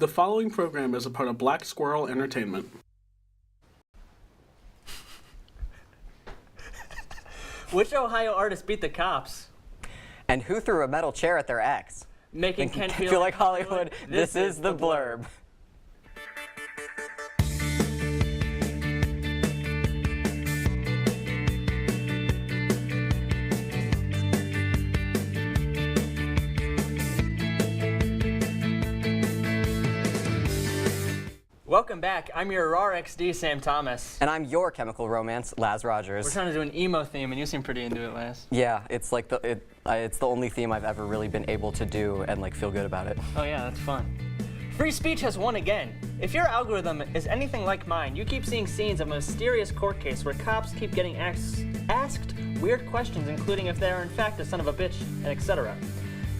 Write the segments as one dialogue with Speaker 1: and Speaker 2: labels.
Speaker 1: The following program is a part of Black Squirrel Entertainment.
Speaker 2: Which Ohio artist beat the cops?
Speaker 3: And who threw a metal chair at their ex?
Speaker 2: Making Ken
Speaker 3: feel like Hollywood. This is the Blurb.
Speaker 2: Welcome back. I'm your RXD, Sam Thomas.
Speaker 3: And I'm your chemical romance, Laz Rogers.
Speaker 2: We're trying to do an emo theme, and you seem pretty into it, Laz.
Speaker 3: Yeah, it's like it's the only theme I've ever really been able to do and like feel good about it.
Speaker 2: Oh yeah, that's fun. Free speech has won again. If your algorithm is anything like mine, you keep seeing scenes of a mysterious court case where cops keep getting asked weird questions, including if they are in fact the son of a bitch, and etc.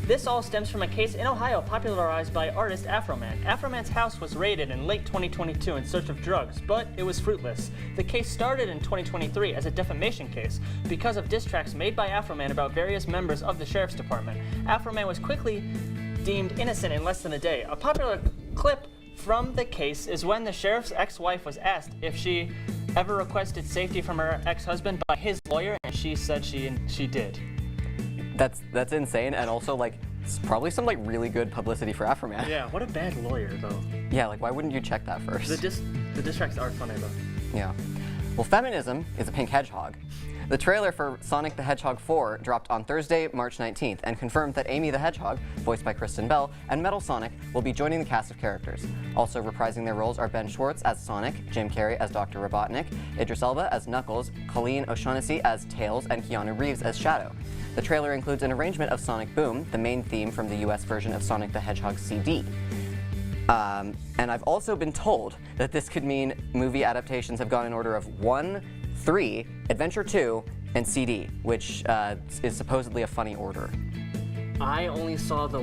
Speaker 2: This all stems from a case in Ohio popularized by artist Afroman. Afroman's house was raided in late 2022 in search of drugs, but it was fruitless. The case started in 2023 as a defamation case because of diss tracks made by Afroman about various members of the sheriff's department. Afroman was quickly deemed innocent in less than a day. A popular clip from the case is when the sheriff's ex-wife was asked if she ever requested safety from her ex-husband by his lawyer, and she said she did.
Speaker 3: That's insane, and also like it's probably some like really good publicity for Afroman.
Speaker 2: Yeah, what a bad lawyer though.
Speaker 3: Yeah, like why wouldn't you check that first?
Speaker 2: The diss tracks are funny though.
Speaker 3: Yeah. Well, feminism is a pink hedgehog. The trailer for Sonic the Hedgehog 4 dropped on Thursday, March 19th, and confirmed that Amy the Hedgehog, voiced by Kristen Bell, and Metal Sonic will be joining the cast of characters. Also reprising their roles are Ben Schwartz as Sonic, Jim Carrey as Dr. Robotnik, Idris Elba as Knuckles, Colleen O'Shaughnessy as Tails, and Keanu Reeves as Shadow. The trailer includes an arrangement of Sonic Boom, the main theme from the US version of Sonic the Hedgehog CD. And I've also been told that this could mean movie adaptations have gone in order of 1, 3, Adventure 2, and CD, which is supposedly a funny order.
Speaker 2: I only saw the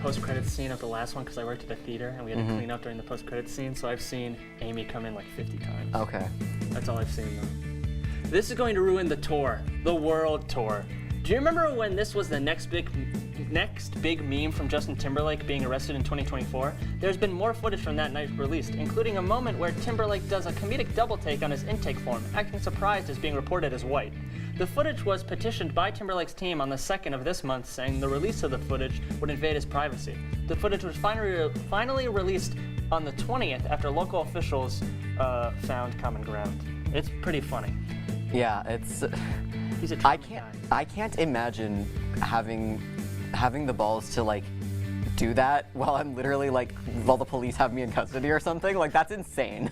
Speaker 2: post-credits scene of the last one because I worked at a theater and we had to clean up during the post-credits scene, so I've seen Amy come in like 50 times.
Speaker 3: Okay.
Speaker 2: That's all I've seen though. This is going to ruin the tour, the world tour. Do you remember when this was the next big meme from Justin Timberlake being arrested in 2024? There's been more footage from that night released, including a moment where Timberlake does a comedic double take on his intake form, acting surprised as being reported as white. The footage was petitioned by Timberlake's team on the 2nd of this month, saying the release of the footage would invade his privacy. The footage was finally released on the 20th after local officials found common ground. It's pretty funny.
Speaker 3: Yeah, it's.
Speaker 2: He's a
Speaker 3: I can't imagine having the balls to like do that while the police have me in custody or something. Like that's insane.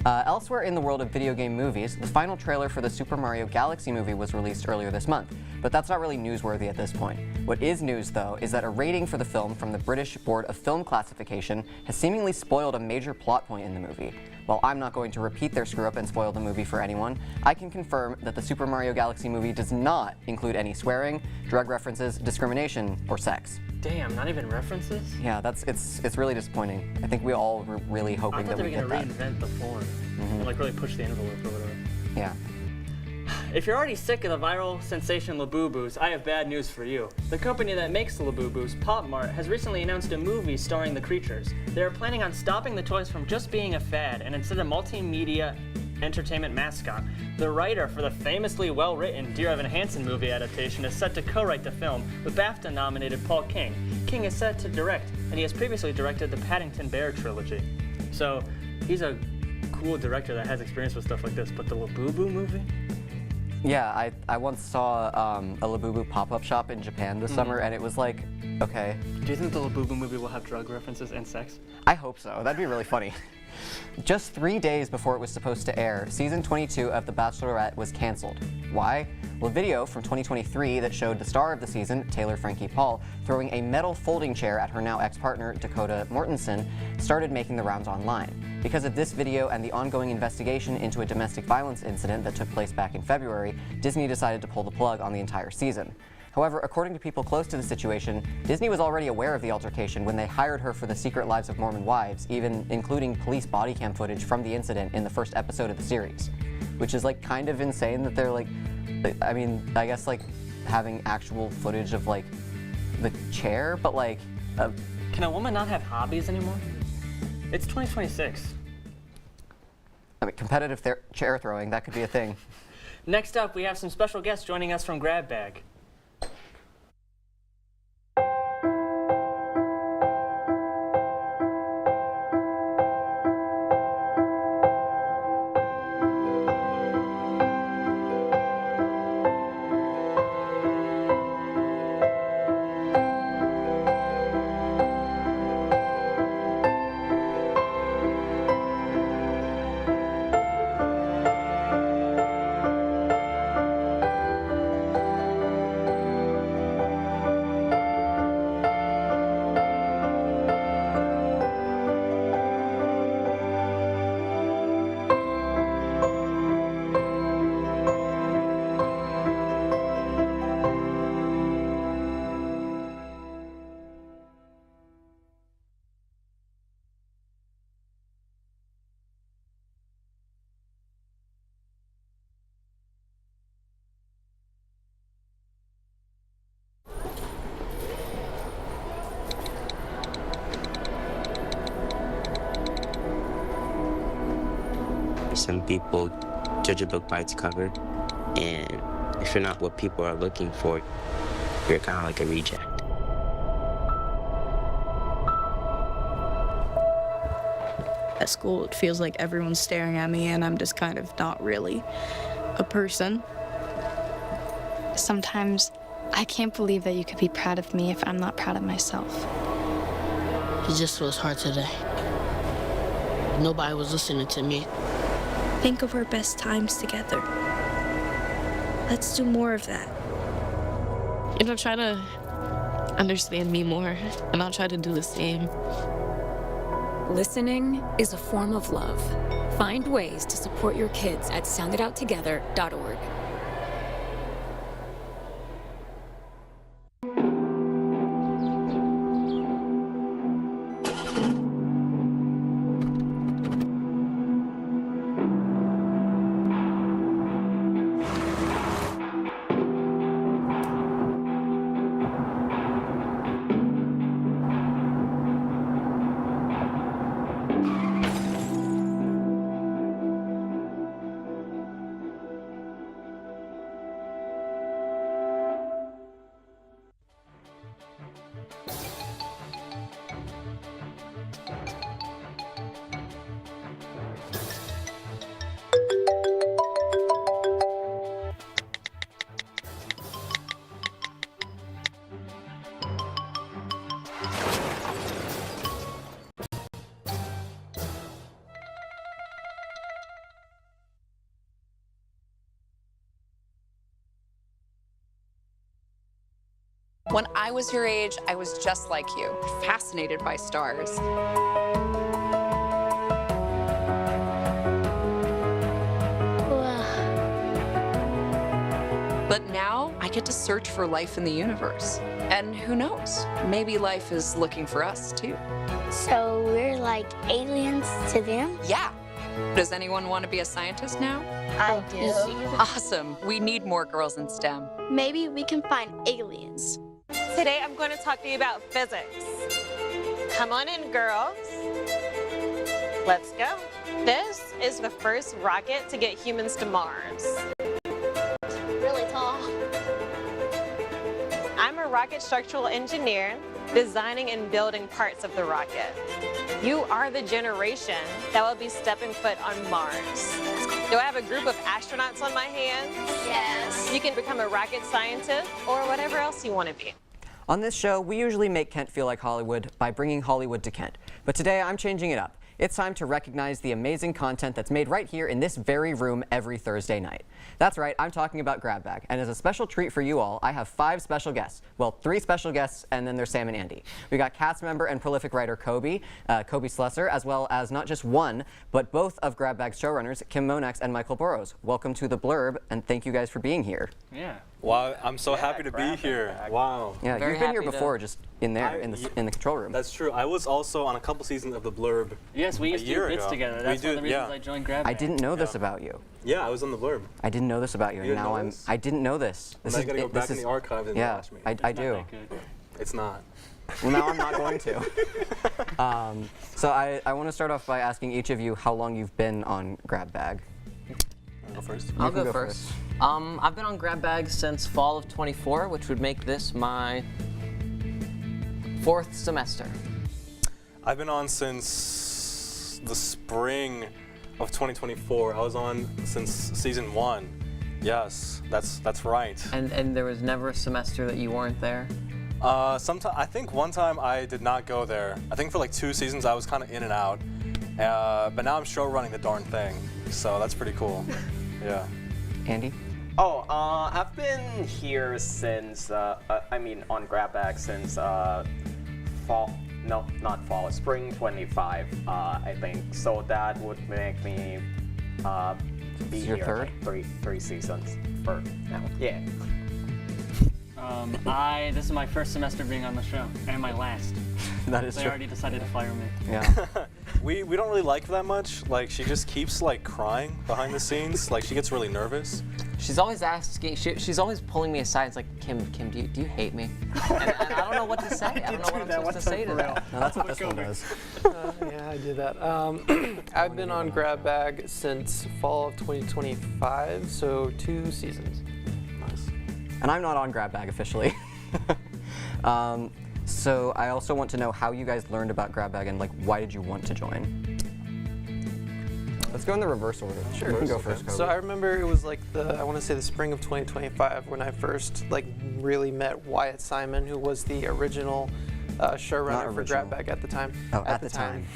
Speaker 3: Elsewhere in the world of video game movies, the final trailer for the Super Mario Galaxy movie was released earlier this month, but that's not really newsworthy at this point. What is news, though, is that a rating for the film from the British Board of Film Classification has seemingly spoiled a major plot point in the movie. While I'm not going to repeat their screw-up and spoil the movie for anyone, I can confirm that the Super Mario Galaxy movie does not include any swearing, drug references, discrimination, or sex.
Speaker 2: Damn, not even references?
Speaker 3: Yeah, it's really disappointing. I think we all were really hoping that we get that.
Speaker 2: I thought they were going to reinvent the form. And, like really push the envelope or whatever.
Speaker 3: Yeah.
Speaker 2: If you're already sick of the viral sensation Labubu's, I have bad news for you. The company that makes the Labubu's, Pop Mart, has recently announced a movie starring the creatures. They are planning on stopping the toys from just being a fad and instead a multimedia entertainment mascot. The writer for the famously well-written Dear Evan Hansen movie adaptation is set to co-write the film with BAFTA-nominated Paul King. King is set to direct, and he has previously directed the Paddington Bear trilogy. So he's a cool director that has experience with stuff like this, but the Labubu movie?
Speaker 3: Yeah, I once saw a Labubu pop-up shop in Japan this summer, and it was like, okay.
Speaker 2: Do you think the Labubu movie will have drug references and sex?
Speaker 3: I hope so. That'd be really funny. Just 3 days before it was supposed to air, season 22 of The Bachelorette was canceled. Why? Well, a video from 2023 that showed the star of the season, Taylor Frankie Paul, throwing a metal folding chair at her now ex-partner, Dakota Mortensen, started making the rounds online. Because of this video and the ongoing investigation into a domestic violence incident that took place back in February, Disney decided to pull the plug on the entire season. However, according to people close to the situation, Disney was already aware of the altercation when they hired her for the Secret Lives of Mormon Wives, even including police body cam footage from the incident in the first episode of the series. Which is like kind of insane that they're like, I mean, I guess like having actual footage of like the chair, but like
Speaker 2: Can a woman not have hobbies anymore? It's 2026.
Speaker 3: I mean, competitive chair throwing, that could be a thing.
Speaker 2: Next up, we have some special guests joining us from Grab Bag.
Speaker 4: Some people judge a book by its cover, and if you're not what people are looking for, you're kind of like a reject.
Speaker 5: At school, it feels like everyone's staring at me, and I'm just kind of not really a person.
Speaker 6: Sometimes I can't believe that you could be proud of me if I'm not proud of myself.
Speaker 7: It just was hard today. Nobody was listening to me.
Speaker 8: Think of our best times together. Let's do more of that.
Speaker 9: You know, try to understand me more, and I'll try to do the same.
Speaker 10: Listening is a form of love. Find ways to support your kids at sounditouttogether.org.
Speaker 11: When I was your age, I was just like you, fascinated by stars. But now I get to search for life in the universe. And who knows, maybe life is looking for us too.
Speaker 12: So we're like aliens to them?
Speaker 11: Yeah. Does anyone want to be a scientist now?
Speaker 12: I do.
Speaker 11: Awesome. We need more girls in STEM.
Speaker 12: Maybe we can find aliens.
Speaker 13: Today I'm going to talk to you about physics. Come on in, girls. Let's go. This is the first rocket to get humans to Mars.
Speaker 12: Really tall.
Speaker 13: I'm a rocket structural engineer, designing and building parts of the rocket. You are the generation that will be stepping foot on Mars. Do I have a group of astronauts on my hands?
Speaker 12: Yes.
Speaker 13: You can become a rocket scientist or whatever else you want to be.
Speaker 3: On this show, we usually make Kent feel like Hollywood by bringing Hollywood to Kent. But today, I'm changing it up. It's time to recognize the amazing content that's made right here in this very room every Thursday night. That's right, I'm talking about Grab Bag. And as a special treat for you all, I have 5 special guests. Well, 3 special guests, and then there's Sam and Andy. We got cast member and prolific writer Kobe Slesser, as well as not just one, but both of Grab Bag's showrunners, Kim Monax and Michael Burrows. Welcome to The Blurb, and thank you guys for being here.
Speaker 2: Yeah.
Speaker 14: Wow, I'm so happy to be here. Wow.
Speaker 3: Yeah, you've been here before, just in there, in the control room.
Speaker 14: That's true. I was also on a couple seasons of The Blurb.
Speaker 2: Yes, we used to do bits together. That's one of the reasons I joined Grab Bag.
Speaker 3: I didn't know this about you.
Speaker 14: Yeah, I was on The Blurb.
Speaker 3: I didn't know this about you, and
Speaker 14: now
Speaker 3: I didn't know this.
Speaker 14: Now you gotta go back in the archives and watch me.
Speaker 3: I do.
Speaker 14: It's not.
Speaker 3: Well, now I'm not going to. So I want to start off by asking each of you how long you've been on Grab Bag.
Speaker 14: Go first.
Speaker 3: You
Speaker 2: I'll
Speaker 3: can
Speaker 2: go first. I've been on Grab Bag since fall of 24, which would make this my 4th semester.
Speaker 14: I've been on since the spring of 2024. I was on since season 1. Yes, that's right.
Speaker 2: And there was never a semester that you weren't there?
Speaker 14: I think one time I did not go there. I think for like 2 seasons I was kind of in and out. But now I'm show running the darn thing, so that's pretty cool. Yeah.
Speaker 3: Andy?
Speaker 15: Oh, I've been here since, on Grab Bag since fall. No, not fall. Spring 25, I think. So that would make me be
Speaker 3: Your
Speaker 15: here
Speaker 3: third?
Speaker 15: like three seasons for now. Yeah.
Speaker 2: This is my first semester being on the show, and my last.
Speaker 3: That is
Speaker 2: They
Speaker 3: true.
Speaker 2: already decided to fire me.
Speaker 3: Yeah.
Speaker 14: We don't really like her that much. Like, she just keeps like crying behind the scenes. Like, she gets really nervous.
Speaker 2: She's always asking, she's always pulling me aside. It's like, Kim, do you hate me? And I don't know what to say. I don't know what I'm supposed to say to that.
Speaker 3: No, that's what this one does.
Speaker 16: Yeah, I did that. I've been on Grab Bag since fall of 2025, so 2 seasons.
Speaker 14: Nice.
Speaker 3: And I'm not on Grab Bag officially. So I also want to know how you guys learned about Grab Bag and like why did you want to join? Let's go in the reverse order.
Speaker 16: Sure.
Speaker 3: You can go first, Kobe.
Speaker 16: So I remember it was like I want to say the spring of 2025 when I first like really met Wyatt Simon, who was the original showrunner for Grab Bag at the time.
Speaker 3: Oh, at the time.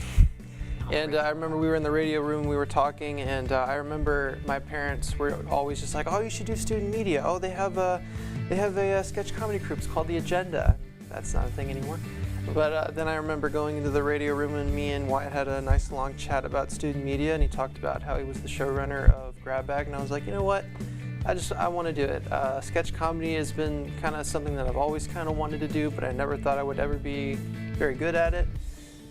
Speaker 16: And I remember we were in the radio room, we were talking, and I remember my parents were always just like, "Oh, you should do student media. Oh, they have a sketch comedy group. It's called The Agenda." That's not a thing anymore. But then I remember going into the radio room and me and Wyatt had a nice long chat about student media, and he talked about how he was the showrunner of Grab Bag, and I was like, you know what? I want to do it. Sketch comedy has been kind of something that I've always kind of wanted to do, but I never thought I would ever be very good at it.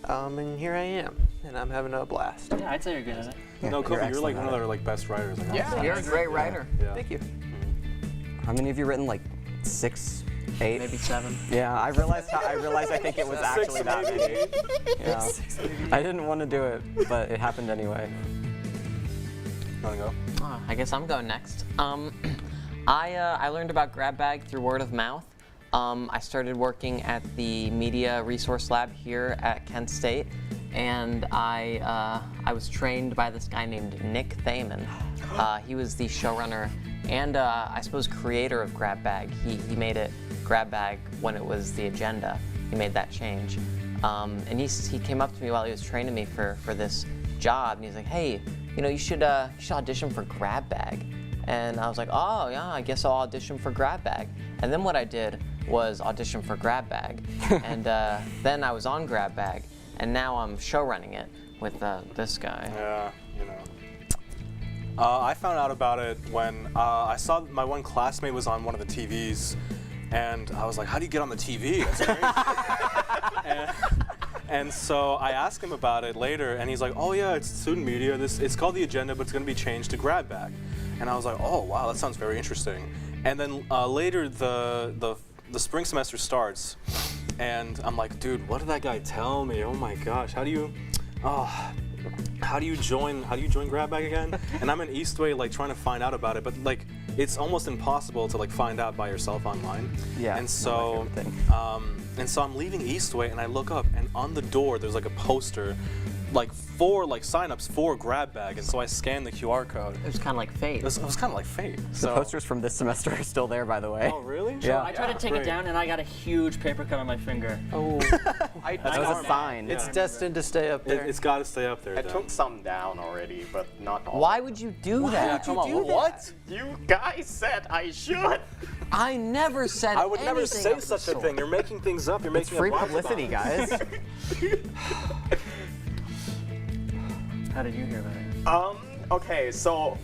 Speaker 16: And here I am, and I'm having a blast.
Speaker 2: Yeah, I'd say you're good at it.
Speaker 14: Yeah, no, Kobe, you're like one of their like best writers. Like,
Speaker 16: yeah,
Speaker 2: you're a great writer.
Speaker 14: Yeah.
Speaker 16: Thank you.
Speaker 3: How many have you written? Like 6, 8?
Speaker 2: Maybe 7.
Speaker 3: Yeah, I realized I think it was actually that many. Yeah. I didn't want to do it, but it happened anyway.
Speaker 14: Wanna go?
Speaker 2: Oh, I guess I'm going next. I learned about Grab Bag through word of mouth. I started working at the Media Resource Lab here at Kent State, and I was trained by this guy named Nick Thaman. He was the showrunner and I suppose creator of Grab Bag. He made it Grab Bag when it was The Agenda. He made that change. And he came up to me while he was training me for this job, and he's like, "Hey, you should audition for Grab Bag." And I was like, "Oh yeah, I guess I'll audition for Grab Bag." And then what I did was audition for Grab Bag, and then I was on Grab Bag, and now I'm show running it with this guy.
Speaker 14: Yeah, I found out about it when I saw my one classmate was on one of the TVs, and I was like, "How do you get on the TV? That's crazy." and so I asked him about it later, and he's like, "Oh yeah, it's student media. It's called The Agenda, but it's going to be changed to Grab Bag." And I was like, "Oh wow, that sounds very interesting." And then later the spring semester starts, and I'm like, "Dude, what did that guy tell me? Oh my gosh, how do you join Grab Bag again?" And I'm in Eastway like trying to find out about it, but like it's almost impossible to like find out by yourself online.
Speaker 3: Yeah.
Speaker 14: And so I'm leaving Eastway and I look up, and on the door there's like a poster like for like signups for Grab Bag, and so I scanned the QR code.
Speaker 2: It was kind of like fate.
Speaker 14: It was kind of like fate.
Speaker 3: The posters from this semester are still there, by the way.
Speaker 14: Oh really?
Speaker 3: Yeah.
Speaker 2: I tried to take it down, and I got a huge paper cut on my finger.
Speaker 16: Oh.
Speaker 3: That was a sign.
Speaker 16: It's destined to stay up there.
Speaker 14: It's got to stay up there.
Speaker 15: I took some down already, but not all.
Speaker 2: Why would you do that?
Speaker 15: Come on, what? You guys said I should.
Speaker 2: I never said
Speaker 14: I would never
Speaker 2: anything
Speaker 14: say
Speaker 2: of the
Speaker 14: such a
Speaker 2: sort.
Speaker 14: thing. You're making things up. You're
Speaker 3: It's
Speaker 14: making
Speaker 3: free
Speaker 14: up lies
Speaker 3: publicity,
Speaker 14: about it.
Speaker 3: guys.
Speaker 2: How did you hear about it?
Speaker 15: Okay, so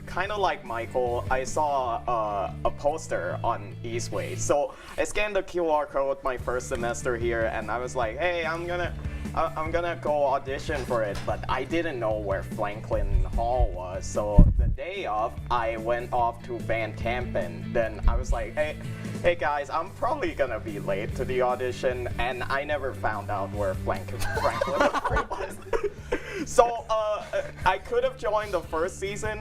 Speaker 15: kind of like Michael, I saw a poster on Eastway. So I scanned the QR code my first semester here, and I was like, "Hey, I'm gonna go audition for it." But I didn't know where Franklin Hall was, so day of, I went off to Van Tampen. Then I was like, hey guys, I'm probably gonna be late to the audition, and I never found out where Franklin was. So I could have joined the first season.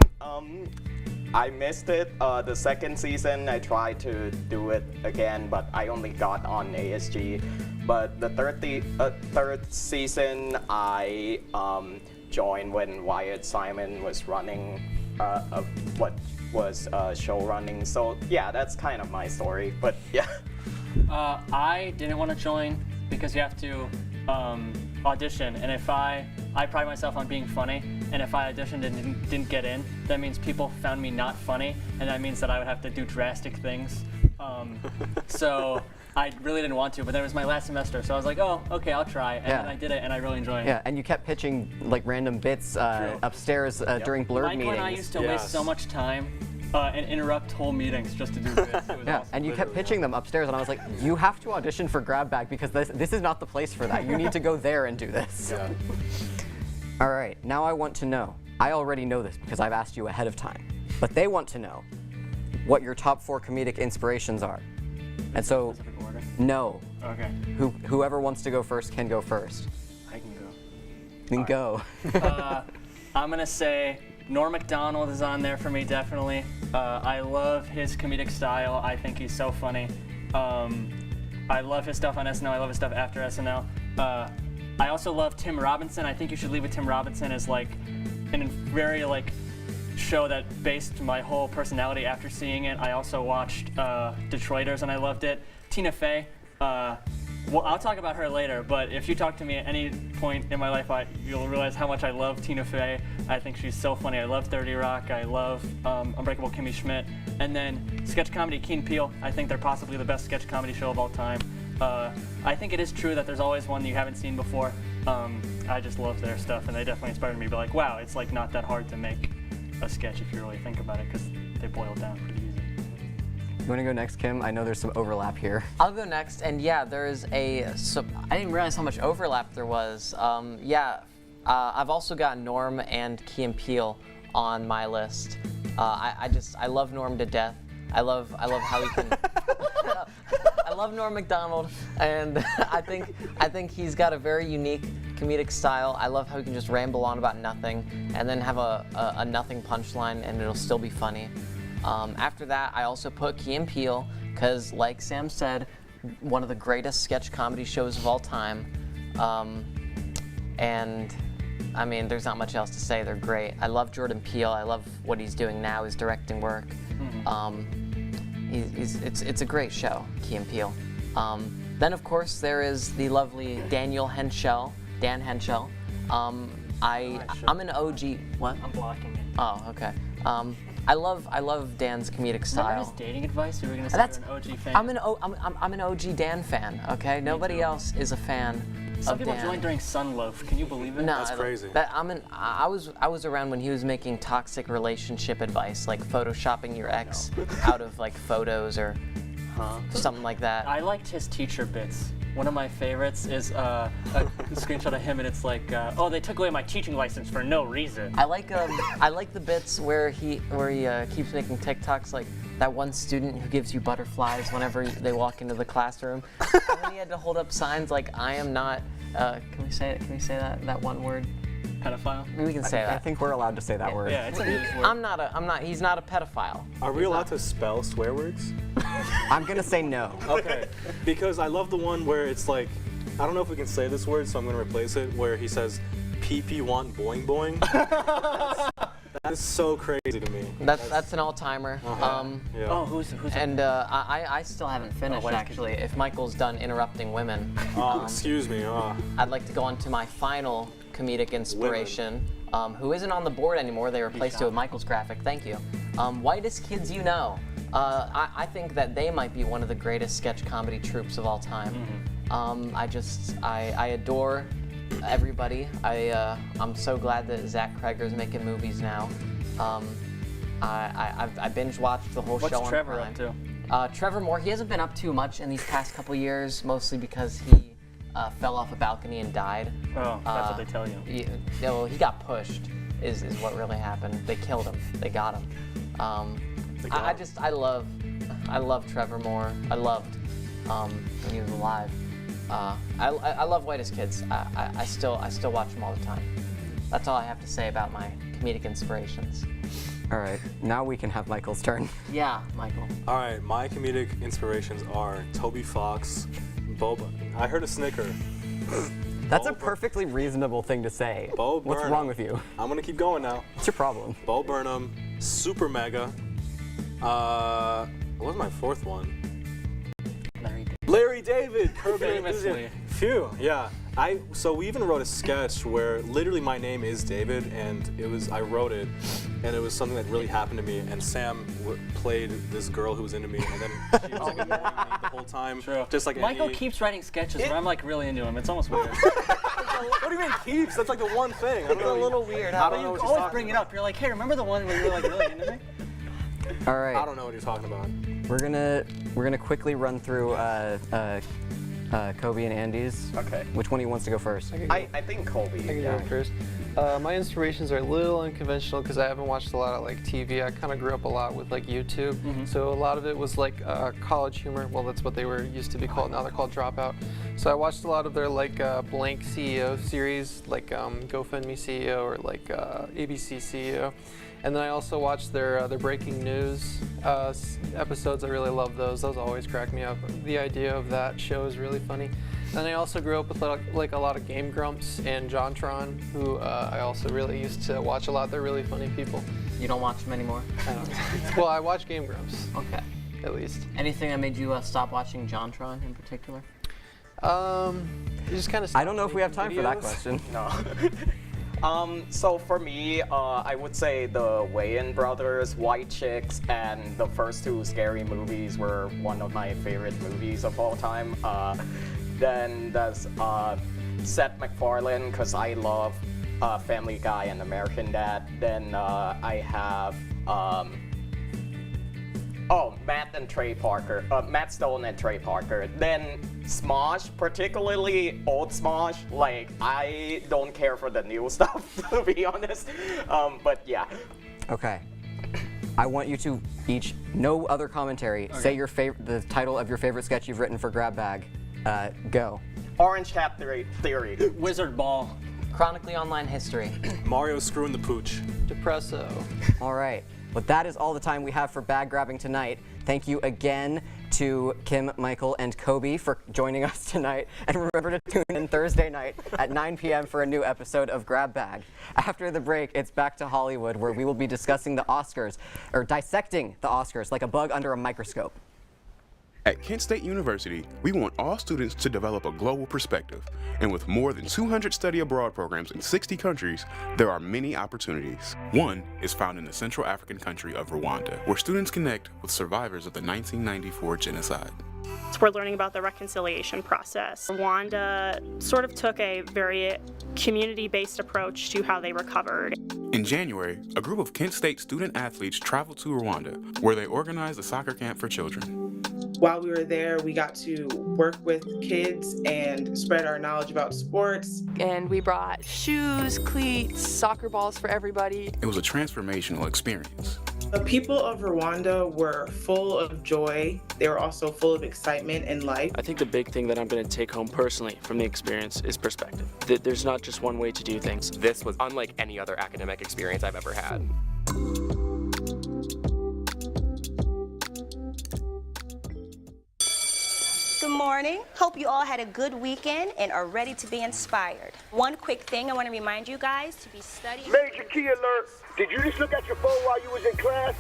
Speaker 15: I missed it. The second season, I tried to do it again, but I only got on ASG. But the third season, I joined when Wyatt Simon was running what was show running. So yeah, that's kind of my story. But yeah.
Speaker 2: I didn't want to join because you have to audition, and if I pride myself on being funny, and if I auditioned and didn't get in, that means people found me not funny, and that means that I would have to do drastic things. So I really didn't want to, but then it was my last semester, so I was like, oh, okay, I'll try, and then I did it, and I really enjoyed it.
Speaker 3: Yeah, and you kept pitching like random bits upstairs during Blurb meetings.
Speaker 2: Michael and I used to waste so much time and interrupt whole meetings just to do bits. It was awesome.
Speaker 3: And you kept pitching them upstairs, and I was like, you have to audition for Grab Bag because this is not the place for that. You need to go there and do this.
Speaker 14: Yeah.
Speaker 3: All right, now I want to know. I already know this because I've asked you ahead of time, but they want to know what your top 4 comedic inspirations are. And so,
Speaker 2: Specific order?
Speaker 3: no.
Speaker 2: Okay.
Speaker 3: Whoever wants to go first can go first.
Speaker 2: I can go.
Speaker 3: Then go.
Speaker 2: I'm gonna say Norm Macdonald is on there for me, definitely. I love his comedic style. I think he's so funny. I love his stuff on SNL. I love his stuff after SNL. I also love Tim Robinson. I think You Should Leave with Tim Robinson is like a very show that based my whole personality after seeing it. I also watched Detroiters and I loved it. Tina Fey. Well, I'll talk about her later, but if you talk to me at any point in my life, you'll realize how much I love Tina Fey. I think she's so funny. I love 30 Rock. I love Unbreakable Kimmy Schmidt. And then sketch comedy, Key and Peele. I think they're possibly the best sketch comedy show of all time. I think it is true that there's always one you haven't seen before. I just love their stuff, and they definitely inspired me to be like, wow, it's like not that hard to make a sketch if you really think about it, because they boil down pretty easy.
Speaker 3: You want to go next, Kim? I know there's some overlap here.
Speaker 17: I'll go next, and yeah, there's I didn't realize how much overlap there was. I've also got Norm and Key and Peele on my list. I love Norm to death. I love how he can. I love Norm Macdonald, and I think he's got a very unique comedic style. I love how he can just ramble on about nothing, and then have a nothing punchline, and it'll still be funny. After that, I also put Key and Peele, because like Sam said, one of the greatest sketch comedy shows of all time. And I mean, there's not much else to say. They're great. I love Jordan Peele. I love what he's doing now, his directing work. It's a great show, Key and Peele. Then of course there is the lovely Dan Henschel. I'm an OG. What?
Speaker 2: I'm blocking it.
Speaker 17: Oh, okay. I love Dan's comedic style.
Speaker 2: Remember his dating advice? You were gonna say you're an OG fan.
Speaker 17: I'm an OG Dan fan. Okay, nobody else is a fan.
Speaker 2: Some people joined during Sunloaf. Can you believe it?
Speaker 17: No,
Speaker 14: that's crazy.
Speaker 17: I was around when he was making toxic relationship advice, like photoshopping your ex out of like photos or something like that.
Speaker 2: I liked his teacher bits. One of my favorites is a screenshot of him, and it's like, oh, they took away my teaching license for no reason.
Speaker 17: I like the bits where he keeps making TikToks, like that one student who gives you butterflies whenever they walk into the classroom, and then he had to hold up signs like "I am not." Can we say that one word?
Speaker 2: Pedophile.
Speaker 17: We can say that.
Speaker 3: I think we're allowed to say that word.
Speaker 2: Yeah, it's a used word.
Speaker 17: He's not a pedophile.
Speaker 14: Are we allowed to spell swear words?
Speaker 3: I'm gonna say no.
Speaker 14: Okay, because I love the one where it's like, I don't know if we can say this word, so I'm gonna replace it, where he says, "PP want boing boing." That is so crazy to me.
Speaker 17: That's an all-timer.
Speaker 14: Yeah.
Speaker 2: Oh, who's
Speaker 17: and I still haven't finished actually. If Michael's done interrupting women,
Speaker 14: excuse me.
Speaker 17: I'd like to go on to my final comedic inspiration, who isn't on the board anymore. They replaced it with Michael's graphic. Thank you. Whitest Kids You Know. I think that they might be one of the greatest sketch comedy troupes of all time. I adore everybody. I'm so glad that Zach Kreger's making movies now. I binge watched the whole show on
Speaker 2: Trevor
Speaker 17: Prime.
Speaker 2: up to?
Speaker 17: Trevor Moore, he hasn't been up too much in these past couple years, mostly because he fell off a balcony and died.
Speaker 2: Oh, that's what they tell you.
Speaker 17: Well, he got pushed. is what really happened. They killed him. They got him. I love Trevor Moore. I loved when he was alive. I love Whitest Kids. I still watch them all the time. That's all I have to say about my comedic inspirations.
Speaker 3: All right, now we can have Michael's turn.
Speaker 17: Yeah, Michael.
Speaker 14: All right, my comedic inspirations are Toby Fox, Boba. I heard a snicker.
Speaker 3: That's a perfectly reasonable thing to say.
Speaker 14: Bo
Speaker 3: What's
Speaker 14: Burnham.
Speaker 3: wrong with you?
Speaker 14: I'm gonna keep going now.
Speaker 3: What's your problem?
Speaker 14: Bo Burnham, Super Mega. What was my fourth one? Larry David. Curb Your Enthusiasm. Phew, yeah. So we even wrote a sketch where literally my name is David, and I wrote it, and it was something that really happened to me. And Sam played this girl who was into me, and then she was like annoying me the whole time. True. Just like
Speaker 2: Michael keeps writing sketches where I'm like really into him. It's almost weird.
Speaker 14: What do you mean keeps? That's like the one thing.
Speaker 17: It's a little weird.
Speaker 14: I don't know what
Speaker 2: you always bring it up. You're like, hey, remember the one where you were like really into me?
Speaker 3: All right.
Speaker 14: I don't know what you're talking about.
Speaker 3: We're gonna quickly run through Kobe and Andy's.
Speaker 15: Okay.
Speaker 3: Which one of you wants to go first?
Speaker 15: I think Kobe.
Speaker 16: I can go first. My inspirations are a little unconventional because I haven't watched a lot of like TV. I kind of grew up a lot with like YouTube, so a lot of it was like college humor. Well, that's what they were used to be called. Now they're called Dropout. So I watched a lot of their like Blank CEO series, like GoFundMe CEO or like ABC CEO. And then I also watched their breaking news episodes. I really love those. Those always crack me up. The idea of that show is really funny. And I also grew up with like a lot of Game Grumps and JonTron, who I also really used to watch a lot. They're really funny people.
Speaker 17: You don't watch them anymore?
Speaker 16: I don't. Well, I watch Game Grumps.
Speaker 17: Okay.
Speaker 16: At least.
Speaker 17: Anything that made you stop watching JonTron in particular?
Speaker 16: Just kind of.
Speaker 3: I don't know if we have time for that question.
Speaker 15: No. So for me, I would say the Wayans Brothers, White Chicks, and the first two Scary Movies were one of my favorite movies of all time. Then there's Seth MacFarlane, because I love Family Guy and American Dad. Then I have Matt Stone and Trey Parker. Then Smosh, particularly old Smosh, like I don't care for the new stuff to be honest. But yeah.
Speaker 3: Okay. I want you to each, no other commentary, say the title of your favorite sketch you've written for Grab Bag. Go.
Speaker 15: Orange Hat Theory.
Speaker 2: Wizard Ball.
Speaker 17: Chronically Online History.
Speaker 14: Mario Screwing the Pooch.
Speaker 16: Depresso.
Speaker 3: All right. Well, that is all the time we have for bag grabbing tonight. Thank you again to Kim, Michael, and Kobe for joining us tonight. And remember to tune in Thursday night at 9 p.m. for a new episode of Grab Bag. After the break, it's back to Hollywood, where we will be discussing the Oscars, or dissecting the Oscars like a bug under a microscope.
Speaker 18: At Kent State University, we want all students to develop a global perspective. And with more than 200 study abroad programs in 60 countries, there are many opportunities. One is found in the Central African country of Rwanda, where students connect with survivors of the 1994 genocide.
Speaker 19: So we're learning about the reconciliation process. Rwanda sort of took a very community-based approach to how they recovered.
Speaker 18: In January, a group of Kent State student athletes traveled to Rwanda, where they organized a soccer camp for children.
Speaker 20: While we were there, we got to work with kids and spread our knowledge about sports.
Speaker 21: And we brought shoes, cleats, soccer balls for everybody.
Speaker 18: It was a transformational experience.
Speaker 20: The people of Rwanda were full of joy. They were also full of excitement and life.
Speaker 22: I think the big thing that I'm going to take home personally from the experience is perspective. There's not just one way to do things.
Speaker 23: This was unlike any other academic experience I've ever had.
Speaker 24: Good morning. Hope you all had a good weekend and are ready to be inspired. One quick thing I want to remind you guys to be studying.
Speaker 25: Major key alert. Did you just look at your phone while you was in class?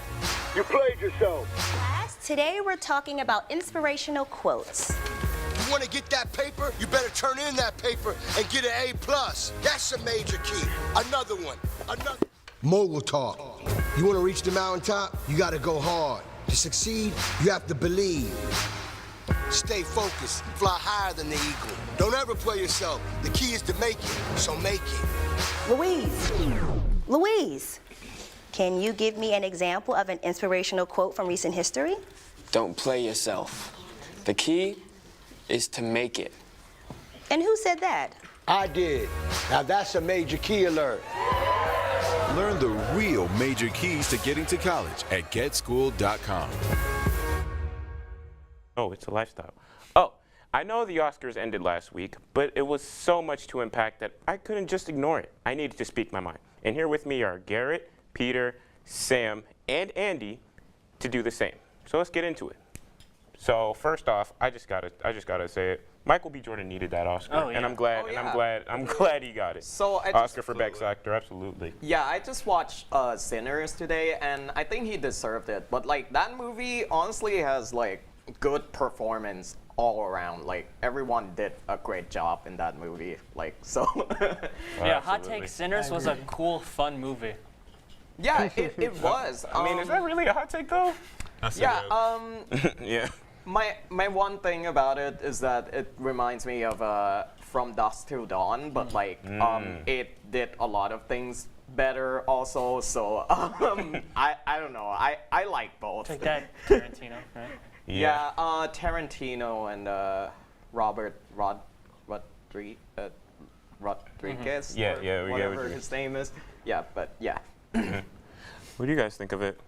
Speaker 25: You played yourself.
Speaker 24: Class, today we're talking about inspirational quotes.
Speaker 26: You want to get that paper? You better turn in that paper and get an A+. That's a major key. Another one. Mogul talk. You want to reach the mountaintop? You got to go hard. To succeed, you have to believe. Stay focused, fly higher than the eagle. Don't ever play yourself. The key is to make it, so make it.
Speaker 24: Louise, can you give me an example of an inspirational quote from recent history?
Speaker 27: Don't play yourself. The key is to make it.
Speaker 24: And who said that?
Speaker 26: I did. Now that's a major key alert.
Speaker 1: Learn the real major keys to getting to college at getschool.com.
Speaker 4: Oh, it's a lifestyle. Oh, I know the Oscars ended last week, but it was so much to unpack that I couldn't just ignore it. I needed to speak my mind. And here with me are Garrett, Peter, Sam, and Andy to do the same. So let's get into it. So first off, I just gotta say it. Michael B. Jordan needed that Oscar,
Speaker 17: Oh, yeah.
Speaker 4: and I'm glad, I'm glad he got it.
Speaker 17: So
Speaker 4: Oscar for Best Actor, absolutely.
Speaker 17: Yeah, I just watched Sinners today, and I think he deserved it. But like that movie, honestly, has like good performance all around. Like everyone did a great job in that movie. Like so.
Speaker 2: Yeah, hot take. Sinners was a cool, fun movie.
Speaker 17: Yeah, it was.
Speaker 4: I mean, is that really a hot take though?
Speaker 17: Yeah.
Speaker 4: Yeah.
Speaker 17: My one thing about it is that it reminds me of From Dusk Till Dawn, but like it did a lot of things better also. So I don't know. I like both.
Speaker 2: Take that, Tarantino, right?
Speaker 17: Yeah, Tarantino and Rodriguez.
Speaker 4: Yeah, yeah, we get
Speaker 17: whatever
Speaker 4: what you mean.
Speaker 17: his name is. Yeah, but yeah.
Speaker 4: What do you guys think of it?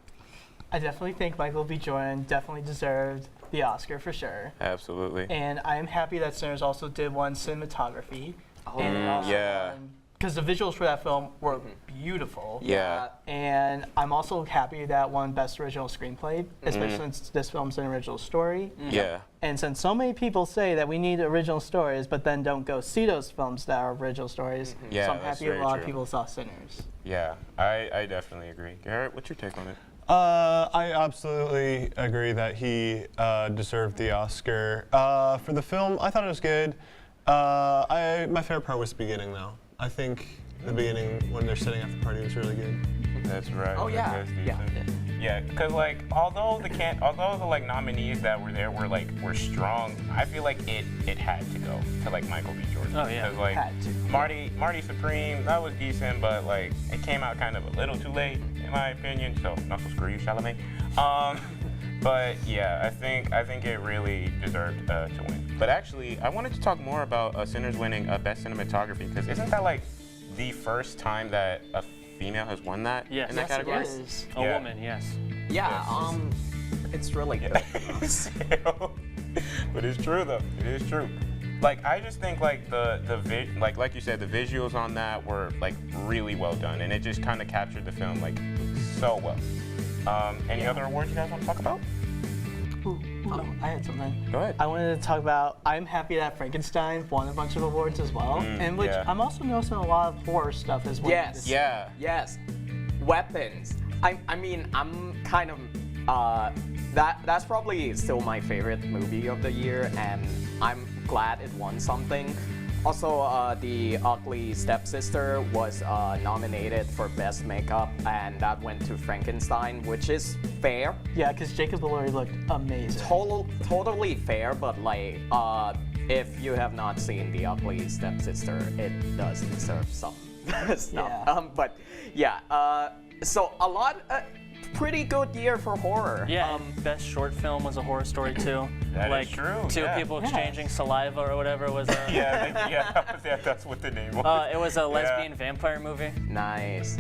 Speaker 5: I definitely think Michael B. Jordan definitely deserved the Oscar for sure.
Speaker 4: Absolutely.
Speaker 5: And I am happy that Sinners also did won cinematography.
Speaker 4: Yeah.
Speaker 5: Because the visuals for that film were beautiful.
Speaker 4: Yeah.
Speaker 5: And I'm also happy that won Best Original Screenplay, especially
Speaker 4: Mhm.
Speaker 5: since this film's an original story.
Speaker 4: Yeah.
Speaker 5: And since so many people say that we need original stories, but then don't go see those films that are original stories,
Speaker 4: Yeah,
Speaker 5: so I'm
Speaker 4: that's
Speaker 5: happy a
Speaker 4: very
Speaker 5: lot
Speaker 4: true.
Speaker 5: of people saw Sinners.
Speaker 4: Yeah, I definitely agree. Garrett, what's your take on it?
Speaker 6: I absolutely agree that he deserved the Oscar. For the film, I thought it was good. My favorite part was the beginning, though. I think the beginning, when they're sitting at the party, was really good.
Speaker 4: That's right.
Speaker 17: Oh, yeah.
Speaker 4: That's
Speaker 17: Yeah.
Speaker 4: decent. Yeah, because like although the like nominees that were there were strong, I feel like it had to go to like Michael B. Jordan.
Speaker 2: Oh, yeah.
Speaker 4: Because like
Speaker 5: Had to.
Speaker 4: Marty Supreme, that was decent, but like it came out kind of a little too late in my opinion. So not so screw you, Chalamet. But yeah, I think it really deserved to win. But actually, I wanted to talk more about Sinners winning Best Cinematography, because isn't that like the first time that a female has won that
Speaker 2: Yes.
Speaker 4: in that
Speaker 2: Yes,
Speaker 4: category?
Speaker 2: it is. A woman, yes.
Speaker 17: Yeah, it's really good.
Speaker 4: But it's true though. It is true. Like I just think like like you said, the visuals on that were like really well done, and it just kind of captured the film like so well. Any other awards you guys want to talk about?
Speaker 5: Oh, I had something.
Speaker 4: Go ahead.
Speaker 5: I wanted to talk about, I'm happy that Frankenstein won a bunch of awards as well, and which
Speaker 4: yeah.
Speaker 5: I'm also noticing a lot of horror stuff as well.
Speaker 17: Yes.
Speaker 4: Yeah.
Speaker 17: Yes. Weapons. I mean, I'm kind of that's probably still my favorite movie of the year, and I'm glad it won something. Also, The Ugly Stepsister was nominated for Best Makeup, and that went to Frankenstein, which is fair.
Speaker 5: Yeah, because Jacob Elordi looked amazing.
Speaker 17: Totally fair, but like, if you have not seen The Ugly Stepsister, it does deserve some stuff.
Speaker 5: Yeah.
Speaker 17: But yeah, so a lot, pretty good year for horror.
Speaker 2: Yeah, best short film was a horror story too.
Speaker 4: That
Speaker 2: like
Speaker 4: is true,
Speaker 2: two
Speaker 4: yeah.
Speaker 2: people exchanging saliva or whatever was.
Speaker 4: Yeah, that's what the name was.
Speaker 2: It was a lesbian vampire movie.
Speaker 17: Nice.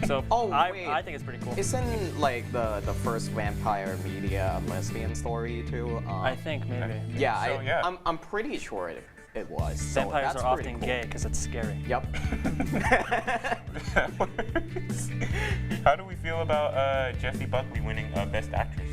Speaker 2: So
Speaker 17: wait.
Speaker 2: I think it's pretty cool.
Speaker 17: Isn't like the first vampire media a lesbian story too?
Speaker 2: I think maybe.
Speaker 17: Yeah,
Speaker 4: So, yeah.
Speaker 17: I'm pretty sure it was. So
Speaker 2: Vampires
Speaker 17: that's
Speaker 2: are
Speaker 17: pretty
Speaker 2: often
Speaker 17: cool.
Speaker 2: gay because it's scary.
Speaker 17: Yep.
Speaker 4: How do we feel about Jessie Buckley winning Best Actress?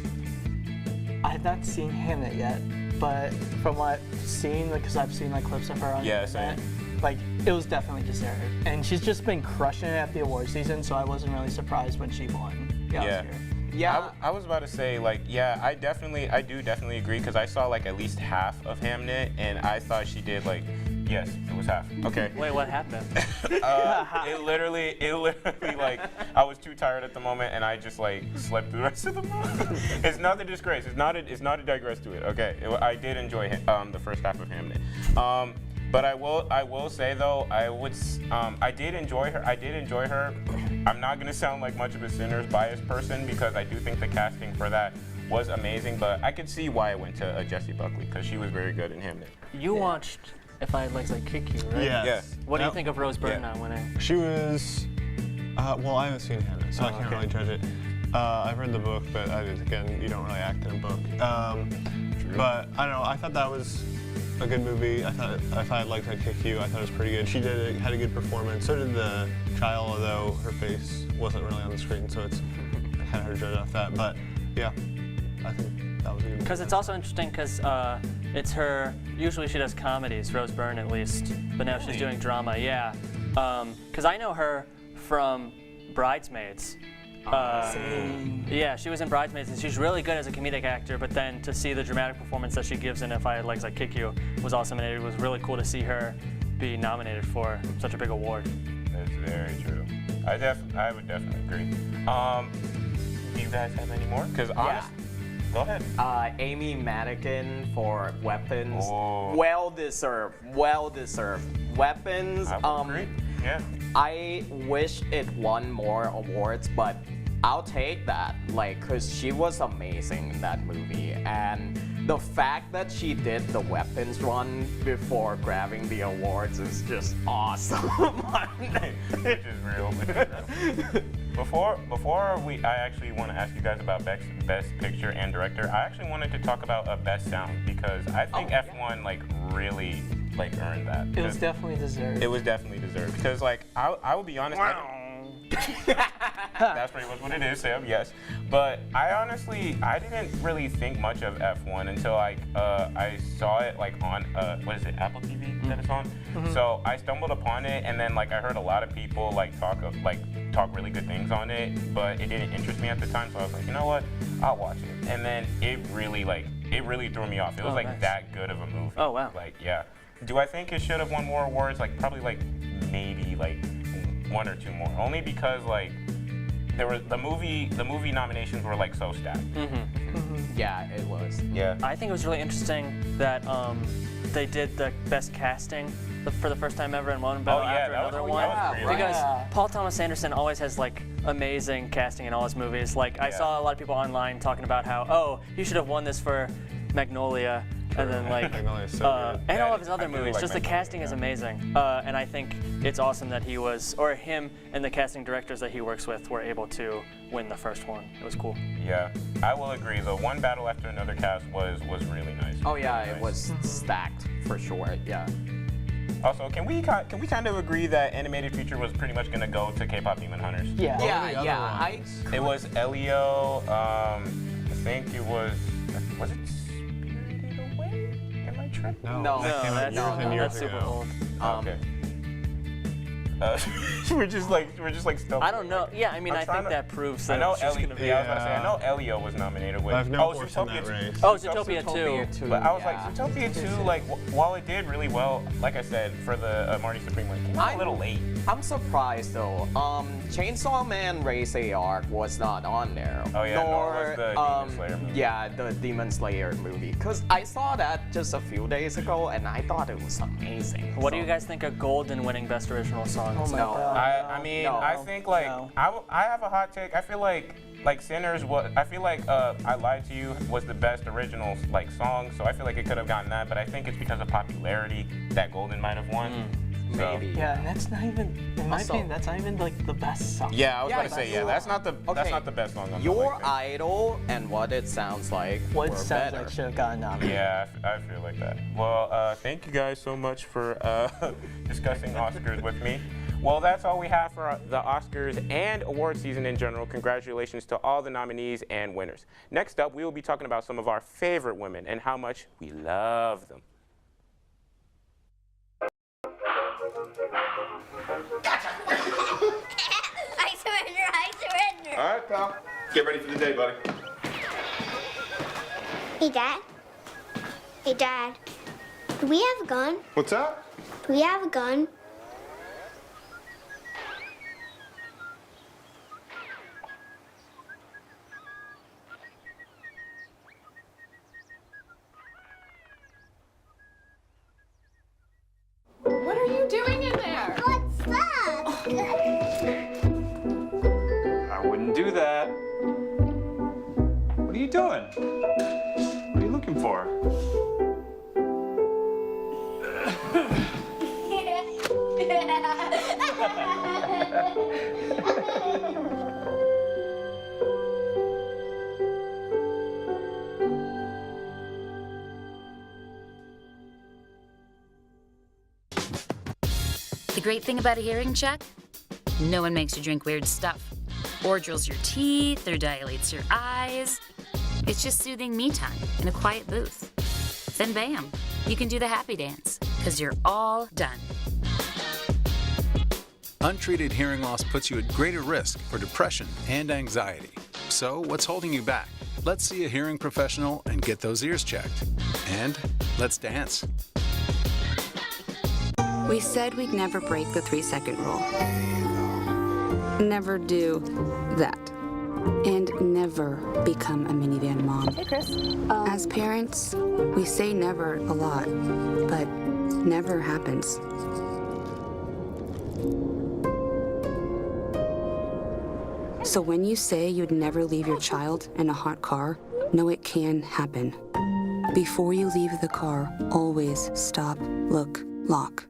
Speaker 5: I have not seen Hamnet yet, but from what I've seen, because I've seen like clips of her on
Speaker 4: Yeah,
Speaker 5: the
Speaker 4: same.
Speaker 5: internet, like it was definitely deserved. And she's just been crushing it at the award season, so I wasn't really surprised when she won the Oscar.
Speaker 4: Yeah, I was about to say, like, yeah, I do definitely agree, because I saw like at least half of Hamnet, and I thought she did like, yes, it was half. Okay.
Speaker 2: Wait, what happened?
Speaker 4: It literally, like, I was too tired at the moment, and I just like slept through the rest of the movie. It's not a disgrace. It's not a digress to it. Okay, I did enjoy the first half of Hamnet. But I will say though, I did enjoy her. I'm not gonna sound like much of a Sinners biased person, because I do think the casting for that was amazing, but I could see why it went to Jessie Buckley, because she was very good in Hamnet.
Speaker 2: You watched If I Like Kick You, right?
Speaker 6: Yes.
Speaker 2: Yeah. What do you think of Rose Byrne not winning?
Speaker 6: She was Well, I haven't seen Hannah, so I can't really judge it. I've read the book, but again, you don't really act in a book. But I don't know. I thought that was a good movie. I thought if I had liked I'd Kick You, I thought it was pretty good. She had a good performance. So did the child, although her face wasn't really on the screen, so it's kind of hard to judge off that. But yeah, I think that was a good movie.
Speaker 2: Because it's also interesting because it's her. Usually she does comedies, Rose Byrne at least, but now she's doing drama. Yeah, because I know her from Bridesmaids. Yeah, she was in Bridesmaids, and she's really good as a comedic actor, but then to see the dramatic performance that she gives in If I Had Legs I'd Kick You was awesome, and it was really cool to see her be nominated for such a big award.
Speaker 4: That's very true. I would definitely agree. Do you guys have any more? Because honestly, go ahead.
Speaker 15: Amy Madigan for Weapons.
Speaker 4: Oh.
Speaker 15: Well deserved. Weapons.
Speaker 4: I would agree. Yeah.
Speaker 15: I wish it won more awards, but I'll take that. Cause she was amazing in that movie, and the fact that she did the Weapons run before grabbing the awards is just awesome.
Speaker 4: It's just real. Before I actually want to ask you guys about best picture and director. I actually wanted to talk about best sound because I think F1 really earned that.
Speaker 5: It was definitely deserved.
Speaker 4: It was definitely deserved because I will be honest. That's pretty much what it is, Sam. Yes, but I didn't really think much of F1 until I saw it on what is it, Apple TV that it's on. So I stumbled upon it, and then I heard a lot of people talk really good things on it, but it didn't interest me at the time. So I was like, you know what, I'll watch it. And then it really threw me off. It was
Speaker 2: nice.
Speaker 4: that good of a movie.
Speaker 2: Oh wow.
Speaker 4: Yeah. Do I think it should have won more awards? Probably maybe one or two more. Only because there was the movie nominations were so stacked.
Speaker 15: Yeah, it was.
Speaker 4: Yeah.
Speaker 2: I think it was really interesting that they did the best casting for the first time ever in one battle after another one. Because Paul Thomas Anderson always has amazing casting in all his movies. I saw a lot of people online talking about how, you should have won this for Magnolia. And then and all of his other movies, just the casting is amazing. And I think it's awesome that him and the casting directors that he works with were able to win the first one. It was cool.
Speaker 4: Yeah, I will agree. The One Battle After Another cast was really nice.
Speaker 15: Oh yeah, it was stacked for sure. Yeah.
Speaker 4: Also, can we kind of agree that animated feature was pretty much gonna go to K-pop Demon Hunters?
Speaker 15: Yeah.
Speaker 4: It was Elio. I think it was it?
Speaker 6: No,
Speaker 2: that's super old.
Speaker 4: Okay. We're just stumped.
Speaker 2: I don't know. Yeah, I mean, I think that proves that it's just gonna be.
Speaker 4: I was about to say, I know Elio was nominated with.
Speaker 6: I have no horse in that race.
Speaker 2: Oh, Zootopia 2.
Speaker 4: But I was Zootopia 2, while it did really well, like I said, for the Marty Supreme one, it came out a little late.
Speaker 15: I'm surprised though. Chainsaw Man Race AR was not on there.
Speaker 4: Oh yeah, nor was the Demon Slayer movie.
Speaker 15: Yeah, the Demon Slayer movie. Cause I saw that just a few days ago, and I thought it was amazing.
Speaker 2: What do you guys think of Golden winning Best Original Song?
Speaker 5: Oh my God.
Speaker 4: I think I have a hot take. I feel like Sinners was. I feel like I Lied to You was the best original song. So I feel like it could have gotten that, but I think it's because of popularity that Golden might have won.
Speaker 15: Maybe.
Speaker 5: Yeah, and that's not even, in my opinion, that's not even the best song.
Speaker 4: Yeah, I was gonna say that's not the best song on the
Speaker 15: Your Idol and What It Sounds Like
Speaker 5: What
Speaker 15: were
Speaker 5: Sounds
Speaker 15: better.
Speaker 5: Like should have gotten nominated.
Speaker 4: Yeah, I feel like that. Well, thank you guys so much for discussing Oscars with me. Well, that's all we have for the Oscars and award season in general. Congratulations to all the nominees and winners. Next up, we will be talking about some of our favorite women and how much we love them.
Speaker 7: I surrender.
Speaker 8: All right, pal. Get ready for the day, buddy.
Speaker 7: Hey, Dad. Hey, Dad. Do we have a gun?
Speaker 8: What's that?
Speaker 7: Do we have a gun?
Speaker 21: What are you doing in there?
Speaker 7: What's that?
Speaker 8: I wouldn't do that. What are you doing? What are you looking for?
Speaker 9: The great thing about a hearing check? No one makes you drink weird stuff, or drills your teeth, or dilates your eyes. It's just soothing me time in a quiet booth. Then bam, you can do the happy dance, because you're all done.
Speaker 10: Untreated hearing loss puts you at greater risk for depression and anxiety. So what's holding you back? Let's see a hearing professional and get those ears checked. And let's dance.
Speaker 11: We said we'd never break the 3-second rule. Never do that. And never become a minivan mom.
Speaker 21: Hey, Chris.
Speaker 11: As parents, we say never a lot, but never happens. So when you say you'd never leave your child in a hot car, know it can happen. Before you leave the car, always stop, look, lock.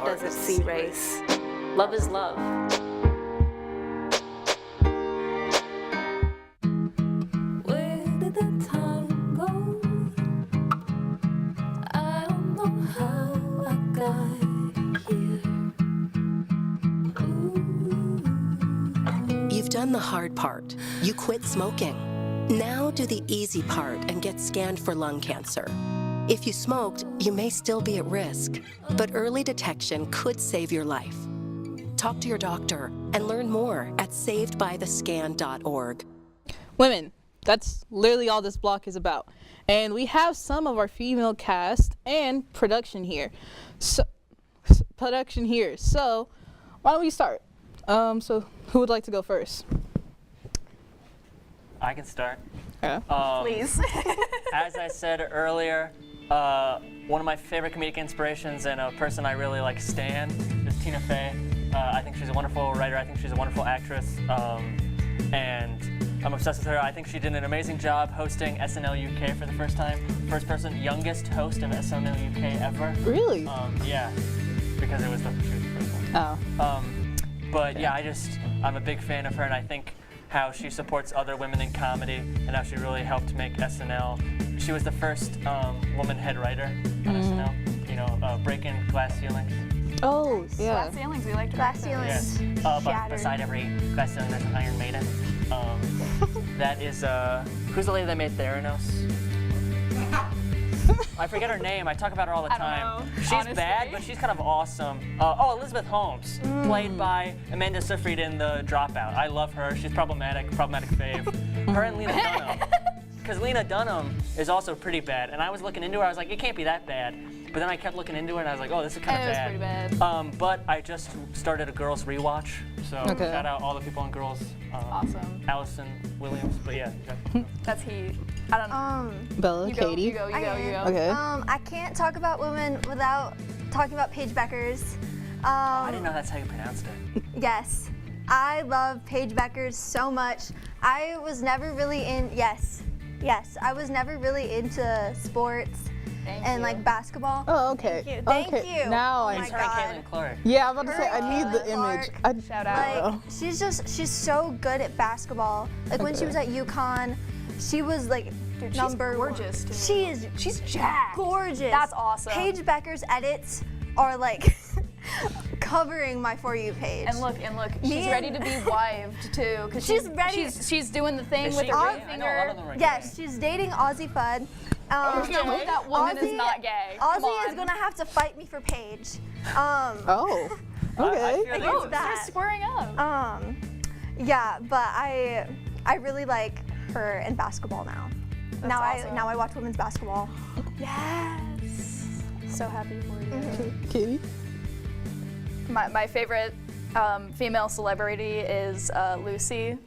Speaker 21: Doesn't see race.
Speaker 9: Love is love.
Speaker 12: Where did the time go? I don't know how I got here.
Speaker 13: You've done the hard part. You quit smoking. Now do the easy part and get scanned for lung cancer. If you smoked, you may still be at risk, but early detection could save your life. Talk to your doctor and learn more at savedbythescan.org.
Speaker 14: Women, that's literally all this block is about. And we have some of our female cast and production here. So why don't we start? So who would like to go first?
Speaker 2: I can start.
Speaker 14: Yeah.
Speaker 21: Please.
Speaker 2: As I said earlier, one of my favorite comedic inspirations and a person I really like stan is Tina Fey. I think she's a wonderful writer. I think she's a wonderful actress. And I'm obsessed with her. I think she did an amazing job hosting SNL UK for the first time. First person, youngest host of SNL UK ever.
Speaker 14: Really?
Speaker 2: Yeah, because she was the first one.
Speaker 14: Oh.
Speaker 2: But yeah, I'm a big fan of her, and I think how she supports other women in comedy and how she really helped make SNL. She was the first woman head writer on SNL. You know, breaking glass ceilings.
Speaker 14: Oh, yeah.
Speaker 21: Glass ceilings, we like glass ceilings.
Speaker 2: But beside every glass ceiling there's an Iron Maiden. That is, who's the lady that made Theranos? I forget her name. I talk about her all the time. She's
Speaker 21: honestly.
Speaker 2: bad, but she's kind of awesome. Elizabeth Holmes, played by Amanda Seyfried in The Dropout. I love her. She's problematic fave. Her and Lena Dunham. Because Lena Dunham is also pretty bad. And I was looking into her. I was like, it can't be that bad. But then I kept looking into it, and I was like, oh, this is kind of bad.
Speaker 21: It was pretty bad.
Speaker 2: But I just started a Girls rewatch. So shout out all the people on Girls.
Speaker 21: Awesome.
Speaker 2: Allison Williams. But yeah.
Speaker 21: That's he. I don't know.
Speaker 14: Bella, Katie.
Speaker 21: You go.
Speaker 14: Okay.
Speaker 16: I can't talk about women without talking about Paige Beckers.
Speaker 2: I didn't know that's how you pronounced it.
Speaker 16: Yes. I love Paige Beckers so much. I was never really I was never really into sports and like basketball.
Speaker 14: Oh, okay.
Speaker 16: Thank you.
Speaker 14: Now
Speaker 16: oh my God.
Speaker 2: Caitlin Clark.
Speaker 14: Yeah, I'm about to say, I need the image.
Speaker 21: Shout out.
Speaker 16: Like, she's so good at basketball. Like when she was at UConn, she was like number
Speaker 21: gorgeous.
Speaker 16: one.
Speaker 21: She's jacked.
Speaker 16: Gorgeous.
Speaker 21: That's awesome.
Speaker 16: Paige Becker's edits are like covering my For You page.
Speaker 21: And look, she's ready to be wived too, because
Speaker 16: she's ready.
Speaker 21: She's doing the thing
Speaker 2: Is
Speaker 21: with
Speaker 2: she
Speaker 21: her
Speaker 2: gay?
Speaker 21: ring
Speaker 2: I know a lot
Speaker 21: finger.
Speaker 2: of them are gay.
Speaker 16: Yes, she's dating Ozzy Fudd.
Speaker 21: That woman is not gay. Come
Speaker 16: Ozzy
Speaker 21: on.
Speaker 16: is gonna have to fight me for Paige.
Speaker 14: Oh. Okay.
Speaker 16: Like,
Speaker 21: Oh,
Speaker 16: it's that.
Speaker 21: start squaring up.
Speaker 16: Yeah, but I really like her in basketball now. Now I watch women's basketball.
Speaker 21: Yes. So happy for you.
Speaker 14: Katie?
Speaker 21: My favorite female celebrity is Lucy.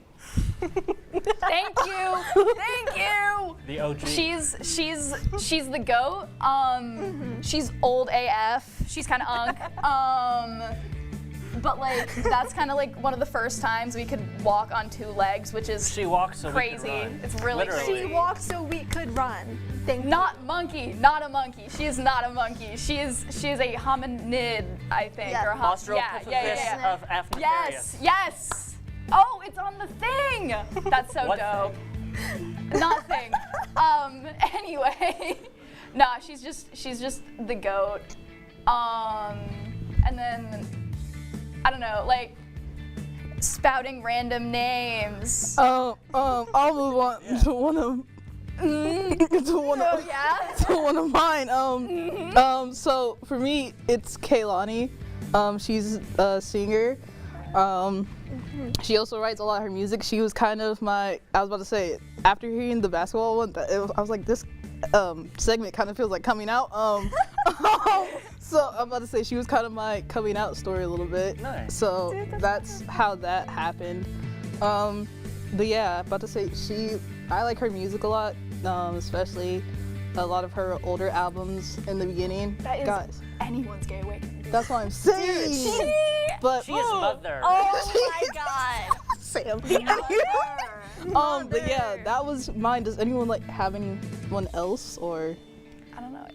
Speaker 21: Thank you.
Speaker 2: The OG.
Speaker 21: She's the GOAT. She's old AF. She's kind of unk.
Speaker 3: but like that's kind of like one of the first times we could walk on 2 legs, which is
Speaker 2: She walks so we could
Speaker 3: crazy.
Speaker 2: run.
Speaker 3: It's really
Speaker 2: Literally.
Speaker 3: crazy.
Speaker 16: She walked so we could run.
Speaker 3: Not monkey, not a monkey. She is not a monkey. She is a hominid, I think.
Speaker 16: Yeah.
Speaker 3: Or
Speaker 2: Australopithecus of Afnifarius.
Speaker 3: Yes. Oh, it's on the thing. That's so
Speaker 2: What
Speaker 3: dope. Nothing. Anyway, nah, she's just the goat. And then I don't know, like spouting random names.
Speaker 14: I'll move on to one of to one of mine. So for me, it's Kaylani. She's a singer. She also writes a lot of her music. She was kind of I was about to say, after hearing the basketball one, I was like, this segment kind of feels like coming out. So I'm about to say she was kind of my coming out story a little bit.
Speaker 2: Nice.
Speaker 14: So that's how that happened. But yeah, about to say I like her music a lot, especially a lot of her older albums in the beginning.
Speaker 3: That is
Speaker 14: Guys,
Speaker 3: anyone's gay awakening.
Speaker 14: that's what I'm saying. But
Speaker 2: She is mother.
Speaker 16: Oh my God.
Speaker 14: Sam.
Speaker 16: Mother.
Speaker 14: But yeah, that was mine. Does anyone like have anyone else or?
Speaker 3: I don't know.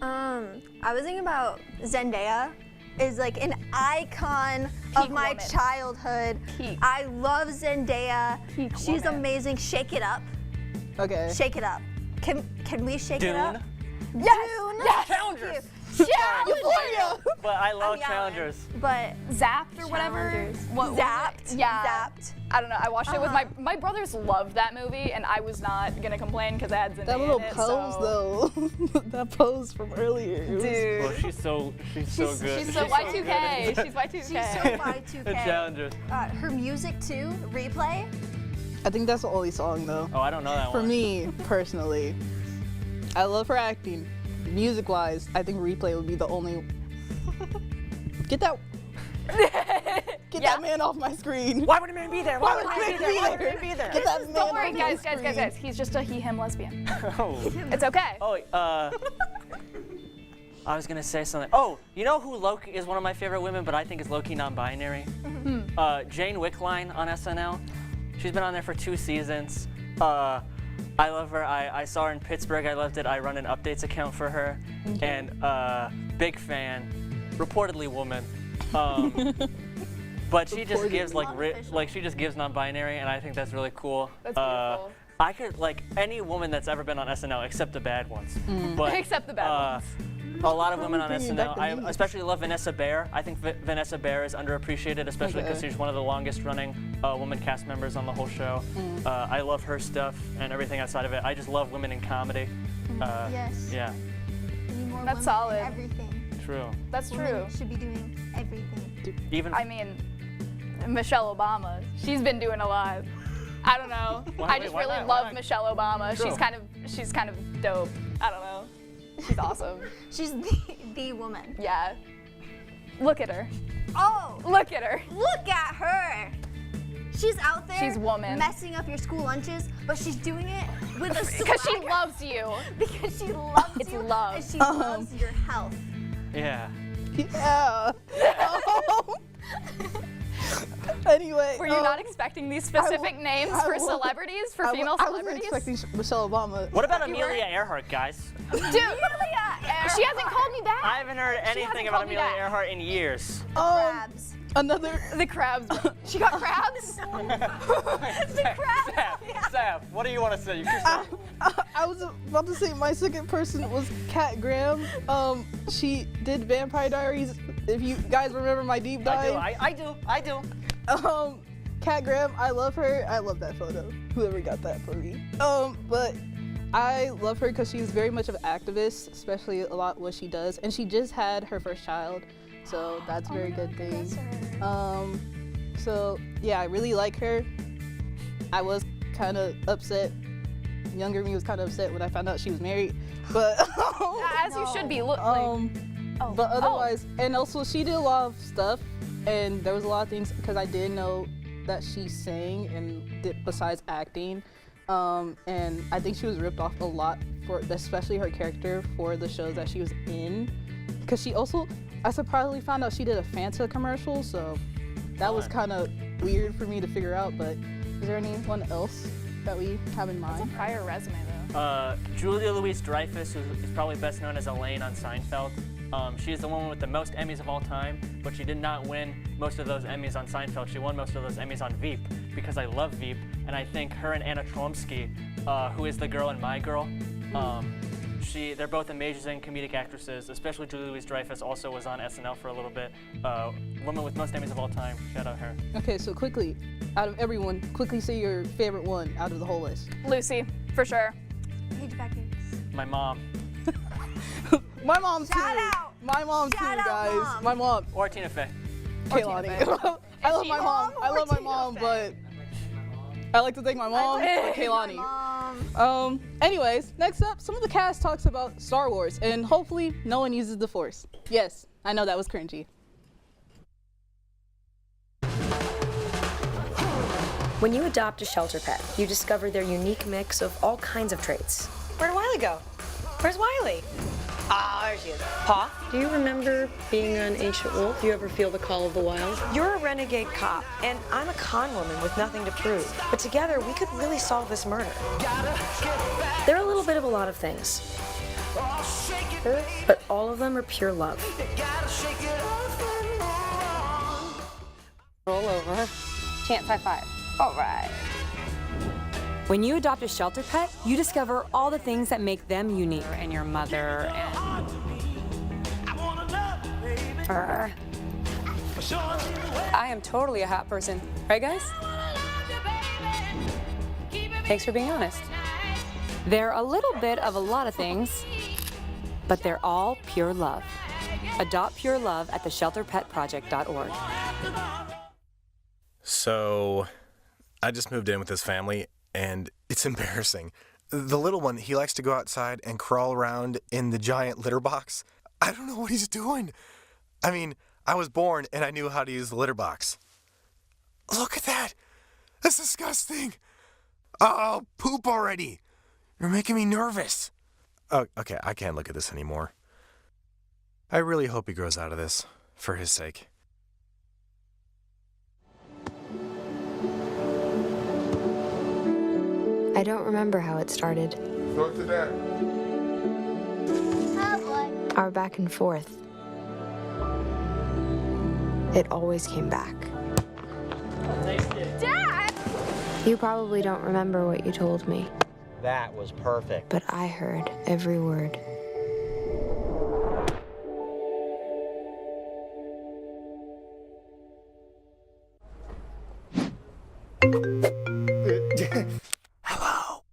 Speaker 16: I was thinking about Zendaya is like an icon of my
Speaker 3: woman.
Speaker 16: childhood.
Speaker 3: Peak.
Speaker 16: I love Zendaya.
Speaker 3: Peak
Speaker 16: She's
Speaker 3: woman.
Speaker 16: amazing. Shake it up.
Speaker 14: Okay.
Speaker 16: Shake it up. Can we shake it up?
Speaker 2: Dune.
Speaker 3: Yes.
Speaker 16: Dune.
Speaker 3: Yes.
Speaker 2: Challengers.
Speaker 3: Challengers.
Speaker 2: But I love
Speaker 16: I'm yelling.
Speaker 2: Challengers.
Speaker 16: But
Speaker 3: Zapped or whatever.
Speaker 16: Challengers.
Speaker 3: What
Speaker 16: Zapped.
Speaker 3: Yeah.
Speaker 16: Zapped.
Speaker 3: I don't know. I watched it with my brothers loved that movie, and I was not gonna complain because it had Zendaya
Speaker 14: That little
Speaker 3: in it,
Speaker 14: pose
Speaker 3: so.
Speaker 14: though. That pose from earlier. It was-
Speaker 3: Dude.
Speaker 2: Well, she's so good.
Speaker 3: She's so Y2K. She's Y2K.
Speaker 16: She's so Y2K.
Speaker 2: The Challengers.
Speaker 16: Her music too. Replay.
Speaker 14: I think that's the only song though.
Speaker 2: Oh, I don't know that
Speaker 14: For
Speaker 2: one.
Speaker 14: me personally, I love her acting. Music-wise, I think Replay would be the only. Get that man off my screen.
Speaker 2: Why would a man be there?
Speaker 14: Why would a man be there? Get that man
Speaker 3: Don't worry,
Speaker 14: off my
Speaker 3: guys.
Speaker 14: screen.
Speaker 3: He's just a he/him lesbian.
Speaker 2: Oh.
Speaker 3: It's okay.
Speaker 2: Oh, I was gonna say something. Oh, you know who Loki is one of my favorite women, but I think is low-key non-binary? Jane Wickline on SNL. She's been on there for 2 seasons. I love her. I saw her in Pittsburgh. I loved it. I run an updates account for her, and big fan. Reportedly woman. But she just gives she just gives non-binary, and I think that's really cool.
Speaker 3: That's beautiful.
Speaker 2: I could like any woman that's ever been on SNL except the bad ones. But
Speaker 3: Except the bad ones.
Speaker 2: a lot of women on
Speaker 14: Bringing
Speaker 2: SNL.
Speaker 14: back
Speaker 2: I
Speaker 14: the
Speaker 2: especially love Vanessa Bayer. I think Vanessa Bayer is underappreciated, especially because she's one of the longest-running woman cast members on the whole show. I love her stuff and everything outside of it. I just love women in comedy.
Speaker 16: Yes.
Speaker 2: Yeah,
Speaker 16: We need more
Speaker 3: That's
Speaker 16: women in
Speaker 3: solid.
Speaker 16: everything.
Speaker 2: true.
Speaker 3: That's true.
Speaker 16: Women should be doing everything.
Speaker 2: Even
Speaker 3: I mean, Michelle Obama. She's been doing a lot. I don't know. I just really love Michelle Obama.
Speaker 2: True.
Speaker 3: She's kind of dope. I don't know. She's awesome.
Speaker 16: She's the woman.
Speaker 3: Yeah. Look at her.
Speaker 16: Oh,
Speaker 3: Look at her.
Speaker 16: look at her. She's out there
Speaker 3: She's woman.
Speaker 16: messing up your school lunches, but she's doing it with a
Speaker 3: Because she
Speaker 16: swagger.
Speaker 3: loves you.
Speaker 16: Because she loves
Speaker 3: It's
Speaker 16: you
Speaker 3: love.
Speaker 16: and she loves your health.
Speaker 2: yeah.
Speaker 14: Yeah. Anyway.
Speaker 3: Were you not expecting these specific names for celebrities, for female
Speaker 14: I wasn't
Speaker 3: celebrities?
Speaker 14: expecting Michelle Obama.
Speaker 2: What about Amelia Earhart, guys?
Speaker 3: Dude, she hasn't called me back.
Speaker 2: I haven't heard anything
Speaker 3: hasn't
Speaker 2: about
Speaker 3: called me
Speaker 2: Amelia
Speaker 3: back.
Speaker 2: Earhart in years.
Speaker 16: Crabs.
Speaker 14: Another.
Speaker 3: The crabs. She got crabs?
Speaker 16: The crabs.
Speaker 2: Sam, what do you want to say? You can
Speaker 14: I was about to say my second person was Kat Graham. She did Vampire Diaries. If you guys remember my deep dive.
Speaker 2: I do.
Speaker 14: Kat Graham, I love her. I love that photo. Whoever got that for me. But I love her because she's very much of an activist, especially a lot what she does. And she just had her first child, so that's a very good thing. So yeah, I really like her. I was kind of upset. Younger me was kind of upset when I found out she was married, but
Speaker 3: As you should be. Look,
Speaker 14: but otherwise, and also she did a lot of stuff, and there was a lot of things because I didn't know that she sang and did besides acting, and I think she was ripped off a lot for especially her character for the shows that she was in, because she also I surprisingly found out she did a Fanta commercial, so that was kind of weird for me to figure out, but is there anyone else that we have in mind?
Speaker 3: That's a prior resume, though.
Speaker 2: Julia Louis-Dreyfus, who is probably best known as Elaine on Seinfeld. She is the woman with the most Emmys of all time, but she did not win most of those Emmys on Seinfeld. She won most of those Emmys on Veep, because I love Veep, and I think her and Anna Chlumsky, who is the girl in My Girl, they're both amazing comedic actresses, especially Julia Louis-Dreyfus also was on SNL for a little bit. Woman with most Emmys of all time, shout out her.
Speaker 14: Okay, so quickly, out of everyone, quickly say your favorite one out of the whole list.
Speaker 3: Lucy, for sure.
Speaker 16: Paige Beckers.
Speaker 2: My mom.
Speaker 14: My mom too.
Speaker 16: Shout out.
Speaker 14: My mom too,
Speaker 16: Shout out,
Speaker 14: guys.
Speaker 16: Mom.
Speaker 14: My mom.
Speaker 2: Or Tina Fey.
Speaker 14: Kaylani. I love my mom. I love my mom, but I like to thank my mom, but Kaylani. Anyways, next up, some of the cast talks about Star Wars, and hopefully no one uses the Force. Yes, I know that was cringy.
Speaker 18: When you adopt a shelter pet, you discover their unique mix of all kinds of traits.
Speaker 19: Where'd Wiley go? Where's Wiley? Ah, there she is. Pa?
Speaker 20: Do you remember being on Ancient Wolf? Do you ever feel the call of the wild?
Speaker 19: You're a renegade cop, and I'm a con woman with nothing to prove. But together, we could really solve this murder.
Speaker 18: They're a little bit of a lot of things, but all of them are pure love.
Speaker 20: Roll over. Chance high five. All right.
Speaker 22: When you adopt a shelter pet, you discover all the things that make them unique. And your mother and... I am totally a hot person. Right, guys? Thanks for being honest. They're a little bit of a lot of things, but they're all pure love. Adopt pure love at theshelterpetproject.org.
Speaker 23: So, I just moved in with this family, and it's embarrassing. The little one, he likes to go outside and crawl around in the giant litter box. I don't know what he's doing. I mean, I was born and I knew how to use the litter box. Look at that. That's disgusting. Oh, poop already. You're making me nervous. Oh, okay, I can't look at this anymore. I really hope he grows out of this, for his sake.
Speaker 11: I don't remember how it started.
Speaker 26: Go to that.
Speaker 11: Our back and forth. It always came back.
Speaker 16: Dad!
Speaker 11: You probably don't remember what you told me,
Speaker 25: That was perfect.
Speaker 11: but I heard every word.
Speaker 25: Hello?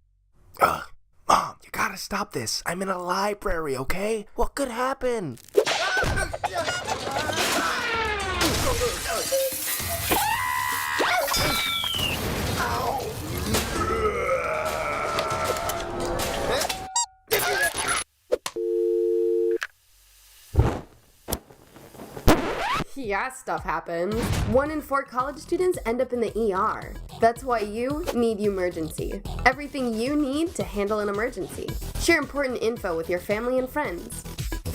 Speaker 25: Mom, you gotta stop this. I'm in a library, okay? What could happen?
Speaker 27: Yeah, stuff happens. 1 in 4 college students end up in the ER. That's why you need Emergency. Everything you need to handle an emergency. Share important info with your family and friends.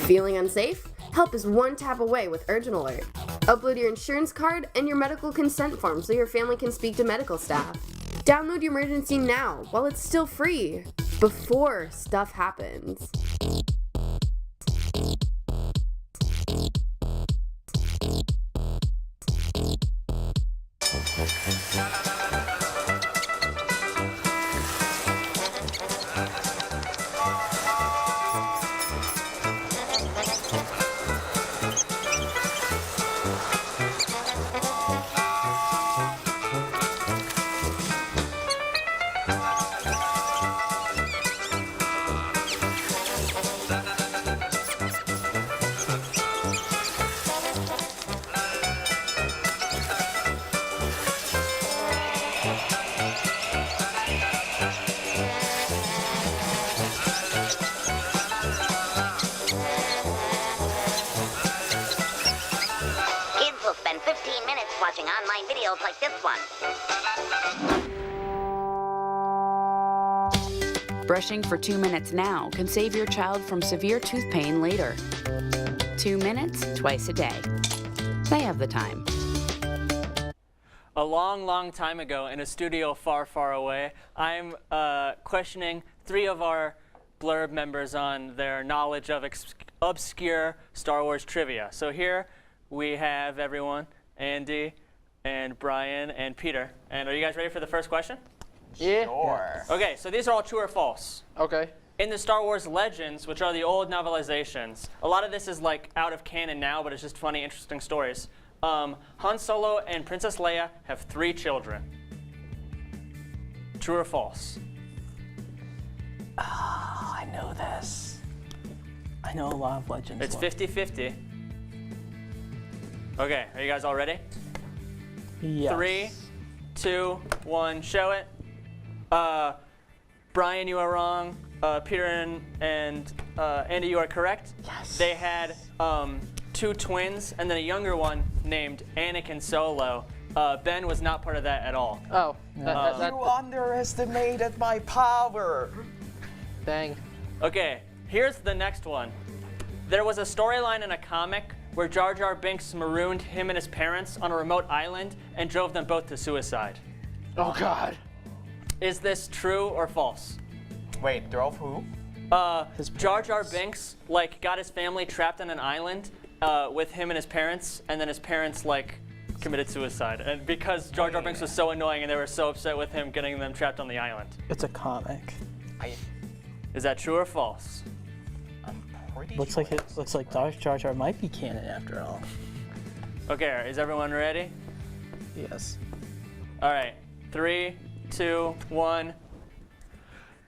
Speaker 27: Feeling unsafe? Help is one tap away with Urgent Alert. Upload your insurance card and your medical consent form so your family can speak to medical staff. Download Emergency now while it's still free. Before stuff happens.
Speaker 28: Kids will spend 15 minutes watching online videos like this one.
Speaker 9: Brushing for 2 minutes now can save your child from severe tooth pain later. 2 minutes, twice a day. They have the time.
Speaker 2: a long, long time ago in a studio far, far away, I'm questioning 3 of our Blurb members on their knowledge of obscure Star Wars trivia. So here we have everyone, Andy and Brian and Peter. And are you guys ready for the first question?
Speaker 1: Yeah.
Speaker 2: Sure. Okay, so these are all true or false.
Speaker 1: Okay.
Speaker 2: In the Star Wars Legends, which are the old novelizations, a lot of this is like out of canon now, but it's just funny, interesting stories. Han Solo and Princess Leia have 3 children. True or false?
Speaker 1: I know this. I know a lot of Legends.
Speaker 2: It's 50-50. Okay, are you guys all ready?
Speaker 1: Yes.
Speaker 2: 3, 2, 1, show it. Brian, you are wrong. Peter and Andy, you are correct.
Speaker 1: Yes.
Speaker 2: They had 2 twins and then a younger one named Anakin Solo. Ben was not part of that at all.
Speaker 1: Oh.
Speaker 4: You underestimated my power.
Speaker 1: Dang.
Speaker 2: Okay, here's the next one. There was a storyline in a comic where Jar Jar Binks marooned him and his parents on a remote island and drove them both to suicide.
Speaker 1: Oh, God.
Speaker 2: Is this true or false?
Speaker 4: Wait, drove who?
Speaker 2: Jar Jar Binks, got his family trapped on an island with him and his parents, and then his parents, committed suicide. And because Jar Jar Binks was so annoying and they were so upset with him getting them trapped on the island.
Speaker 1: It's a comic.
Speaker 2: Is that true or false?
Speaker 1: Looks like Jar Jar might be canon after all.
Speaker 2: Okay, is everyone ready?
Speaker 1: Yes.
Speaker 2: All right, 3, 2, 1.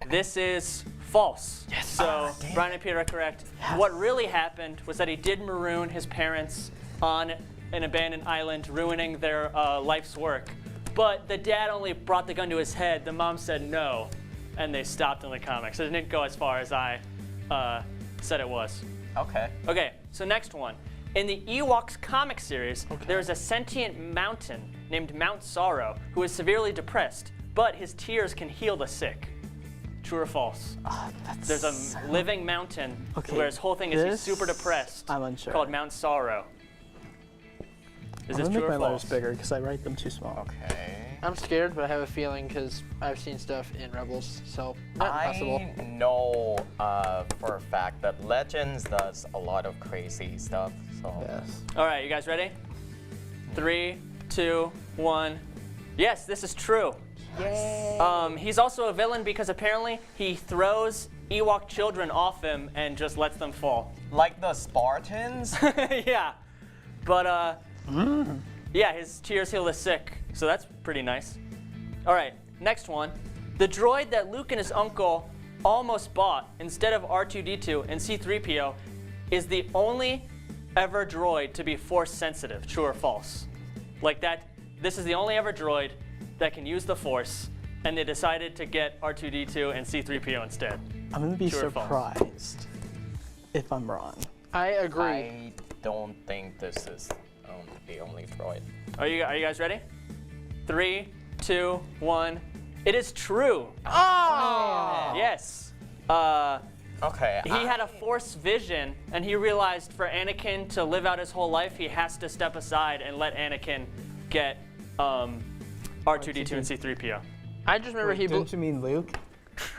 Speaker 2: This is false.
Speaker 1: Yes.
Speaker 2: So Brian and Peter are correct. Yes. What really happened was that he did maroon his parents on an abandoned island, ruining their life's work. But the dad only brought the gun to his head. The mom said no, and they stopped in the comics. So it didn't go as far as I said it was.
Speaker 4: Okay.
Speaker 2: Okay, so next one. In the Ewoks comic series, there is a sentient mountain named Mount Sorrow who is severely depressed, but his tears can heal the sick. True or false? There's a living mountain where his whole thing is he's super depressed.
Speaker 1: I'm unsure.
Speaker 2: Called Mount Sorrow. Is this
Speaker 1: I'm
Speaker 2: true
Speaker 1: gonna
Speaker 2: or
Speaker 1: make my
Speaker 2: false?
Speaker 1: letters bigger because I write them too small.
Speaker 4: Okay.
Speaker 1: I'm scared, but I have a feeling because I've seen stuff in Rebels, so not possible.
Speaker 4: I know for a fact that Legends does a lot of crazy stuff. So.
Speaker 1: Yes.
Speaker 2: All right, you guys ready? 3, 2, 1. Yes, this is true.
Speaker 4: Yay.
Speaker 2: He's also a villain because apparently he throws Ewok children off him and just lets them fall.
Speaker 4: Like the Spartans?
Speaker 2: Yeah. But, yeah, his tears heal the sick, so that's pretty nice. All right, next one. The droid that Luke and his uncle almost bought instead of R2-D2 and C-3PO is the only ever droid to be force sensitive. True or false? This is the only ever droid that can use the force, and they decided to get R2-D2 and C-3PO instead.
Speaker 1: I'm gonna be
Speaker 2: True or false?
Speaker 1: surprised if I'm wrong. I agree.
Speaker 4: I don't think this is the only droid.
Speaker 2: Are you guys ready? 3, 2, 1. It is true.
Speaker 1: Oh!
Speaker 2: Yes.
Speaker 4: Okay.
Speaker 2: He had a force vision, and he realized for Anakin to live out his whole life, he has to step aside and let Anakin get R2-D2 and C-3PO.
Speaker 1: I just remember
Speaker 5: Didn't you mean Luke?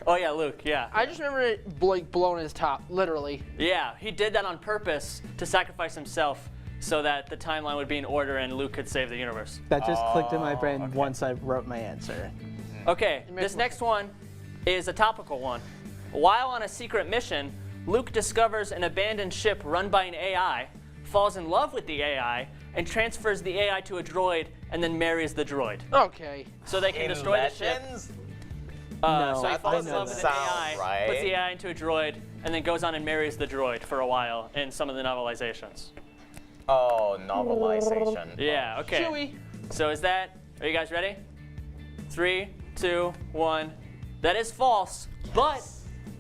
Speaker 2: Oh yeah, Luke, yeah.
Speaker 1: I just remember it blowing his top, literally.
Speaker 2: Yeah, he did that on purpose to sacrifice himself so that the timeline would be in order and Luke could save the universe.
Speaker 5: That just clicked in my brain once I wrote my answer.
Speaker 2: Okay, this next one is a topical one. While on a secret mission, Luke discovers an abandoned ship run by an AI, falls in love with the AI, and transfers the AI to a droid and then marries the droid.
Speaker 1: Okay.
Speaker 2: So they can destroy the ship.
Speaker 5: No,
Speaker 2: so he falls in
Speaker 5: I know
Speaker 2: love with
Speaker 5: that.
Speaker 2: an AI,
Speaker 4: right.
Speaker 2: puts the AI into a droid, and then goes on and marries the droid for a while in some of the novelizations.
Speaker 4: Oh, novelization.
Speaker 2: Yeah, okay.
Speaker 1: Chewie.
Speaker 2: So are you guys ready? 3, 2, 1. That is false, but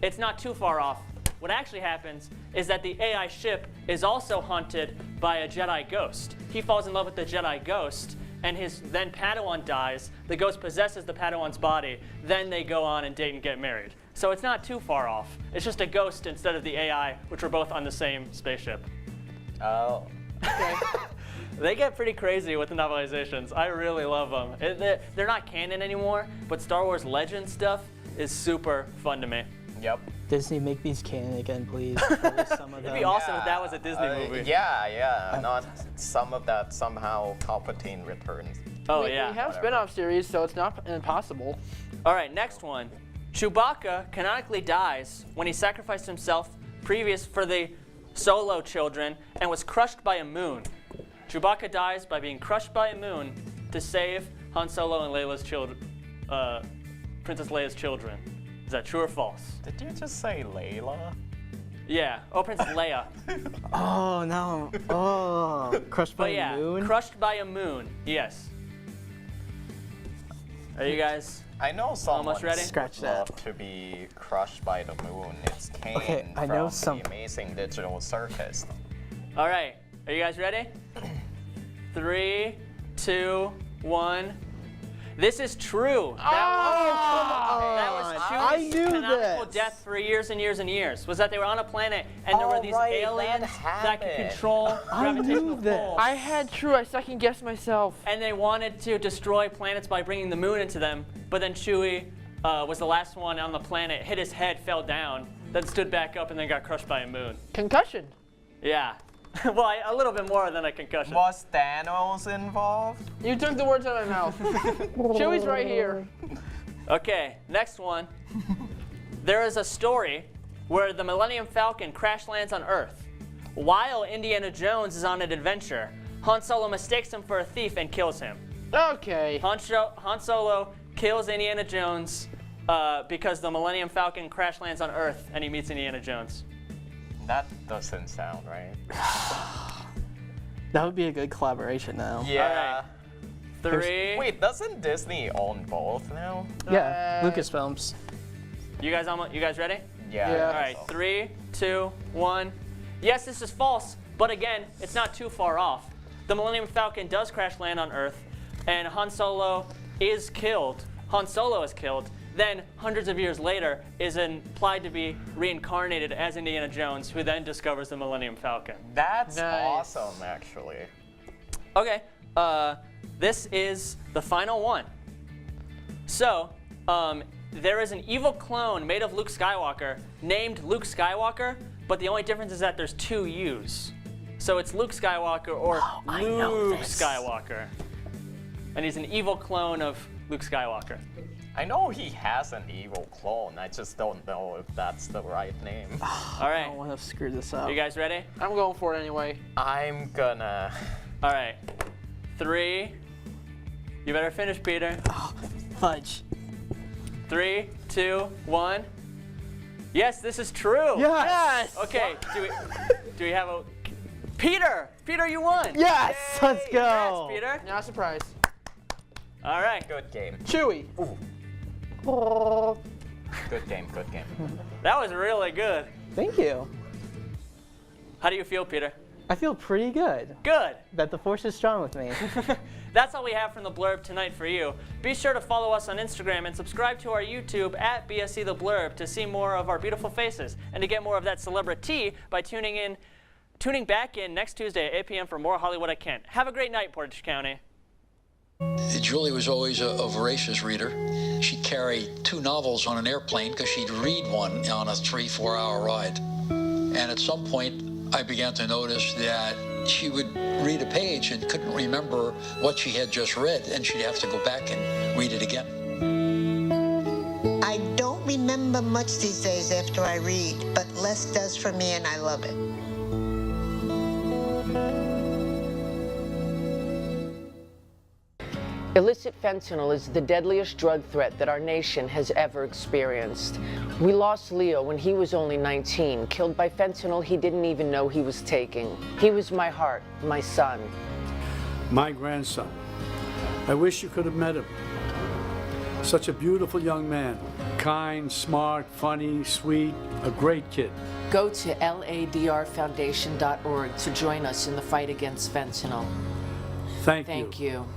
Speaker 2: it's not too far off. What actually happens is that the AI ship is also haunted by a Jedi ghost. He falls in love with the Jedi ghost, and then Padawan dies. The ghost possesses the Padawan's body. Then they go on and date and get married. So it's not too far off. It's just a ghost instead of the AI, which were both on the same spaceship.
Speaker 4: Oh.
Speaker 1: Okay.
Speaker 2: They get pretty crazy with the novelizations. I really love them. They're not canon anymore, but Star Wars Legends stuff is super fun to me.
Speaker 4: Yep.
Speaker 5: Disney, make these canon again, please. At least some of
Speaker 2: It'd
Speaker 5: them.
Speaker 2: be awesome if that was a Disney movie.
Speaker 4: Yeah. Not some of that somehow Palpatine returns.
Speaker 2: Oh,
Speaker 1: we have spin-off series, so it's not impossible.
Speaker 2: All right, next one. Chewbacca canonically dies when he sacrificed himself previous for the Solo children and was crushed by a moon. Chewbacca dies by being crushed by a moon to save Han Solo and Leila's children, Princess Leia's children. Is that true or false?
Speaker 4: Did you just say Layla?
Speaker 2: Yeah. Oh, Princess Leia.
Speaker 5: Oh, no. Oh, crushed by a moon?
Speaker 2: Crushed by a moon. Yes. Are you guys
Speaker 4: I know someone
Speaker 2: almost ready?
Speaker 5: Scratch
Speaker 4: love
Speaker 5: that.
Speaker 4: to be crushed by the moon. It's Kane
Speaker 5: Okay, I know
Speaker 4: from the Amazing Digital Circus.
Speaker 2: All right. Are you guys ready? 3, 2, 1. This is true. That was Chewie's canonical death for years and years and years. Was that they were on a planet and there were these aliens that could control gravitational pull.
Speaker 1: I had true. I second guessed myself.
Speaker 2: And they wanted to destroy planets by bringing the moon into them. But then Chewie was the last one on the planet, hit his head, fell down, then stood back up and then got crushed by a moon.
Speaker 1: Concussion.
Speaker 2: Yeah. Well, a little bit more than a concussion.
Speaker 4: Was Thanos involved?
Speaker 1: You took the words out of my mouth. Chewie's right here.
Speaker 2: Okay, next one. There is a story where the Millennium Falcon crash lands on Earth. While Indiana Jones is on an adventure, Han Solo mistakes him for a thief and kills him.
Speaker 1: Okay.
Speaker 2: Han Solo kills Indiana Jones because the Millennium Falcon crash lands on Earth and he meets Indiana Jones.
Speaker 4: That doesn't sound right.
Speaker 5: That would be a good collaboration now.
Speaker 4: Yeah.
Speaker 2: All right. 3.
Speaker 4: Wait, doesn't Disney own both now?
Speaker 5: Yeah, Lucasfilms.
Speaker 2: You guys ready?
Speaker 4: Yeah.
Speaker 2: All right, 3, 2, 1. Yes, this is false, but again, it's not too far off. The Millennium Falcon does crash land on Earth, and Han Solo is killed. Han Solo is killed. Then, hundreds of years later, is implied to be reincarnated as Indiana Jones, who then discovers the Millennium Falcon.
Speaker 4: That's awesome, actually.
Speaker 2: Okay, this is the final one. So, there is an evil clone made of Luke Skywalker named Luke Skywalker, but the only difference is that there's 2 U's. So it's Luke Skywalker or Luke Skywalker. And he's an evil clone of Luke Skywalker.
Speaker 4: I know he has an evil clone. I just don't know if that's the right name.
Speaker 2: All right.
Speaker 5: I don't want to screw this up.
Speaker 2: You guys ready?
Speaker 1: I'm going for it anyway.
Speaker 4: I'm gonna.
Speaker 2: All right. 3. You better finish, Peter.
Speaker 5: Oh, fudge.
Speaker 2: 3, 2, 1. Yes, this is true.
Speaker 5: Yes.
Speaker 2: Okay. Do we have a Peter? Peter, you won.
Speaker 5: Yes. Let's go.
Speaker 2: Congrats, Peter.
Speaker 1: Not surprised.
Speaker 2: All right.
Speaker 4: Good game.
Speaker 1: Chewie.
Speaker 4: Ooh. Good game. Good game.
Speaker 2: That was really good.
Speaker 5: Thank you.
Speaker 2: How do you feel, Peter?
Speaker 5: I feel pretty good.
Speaker 2: Good.
Speaker 5: That the force is strong with me.
Speaker 2: That's all we have from the Blurb tonight for you. Be sure to follow us on Instagram and subscribe to our YouTube at BSC The Blurb to see more of our beautiful faces and to get more of that celebrity by tuning back in next Tuesday at 8 p.m. for more Hollywood at Kent. Have a great night, Portage County.
Speaker 6: Julie was always a voracious reader. She'd carry 2 novels on an airplane because she'd read one on a 3-4 hour ride. And at some point, I began to notice that she would read a page and couldn't remember what she had just read, and she'd have to go back and read it again.
Speaker 7: I don't remember much these days after I read, but less does for me, and I love it.
Speaker 8: Illicit fentanyl is the deadliest drug threat that our nation has ever experienced. We lost Leo when he was only 19, killed by fentanyl he didn't even know he was taking. He was my heart, my son.
Speaker 10: My grandson. I wish you could have met him. Such a beautiful young man. Kind, smart, funny, sweet, a great kid.
Speaker 8: Go to ladrfoundation.org to join us in the fight against fentanyl.
Speaker 10: Thank you.
Speaker 8: Thank you.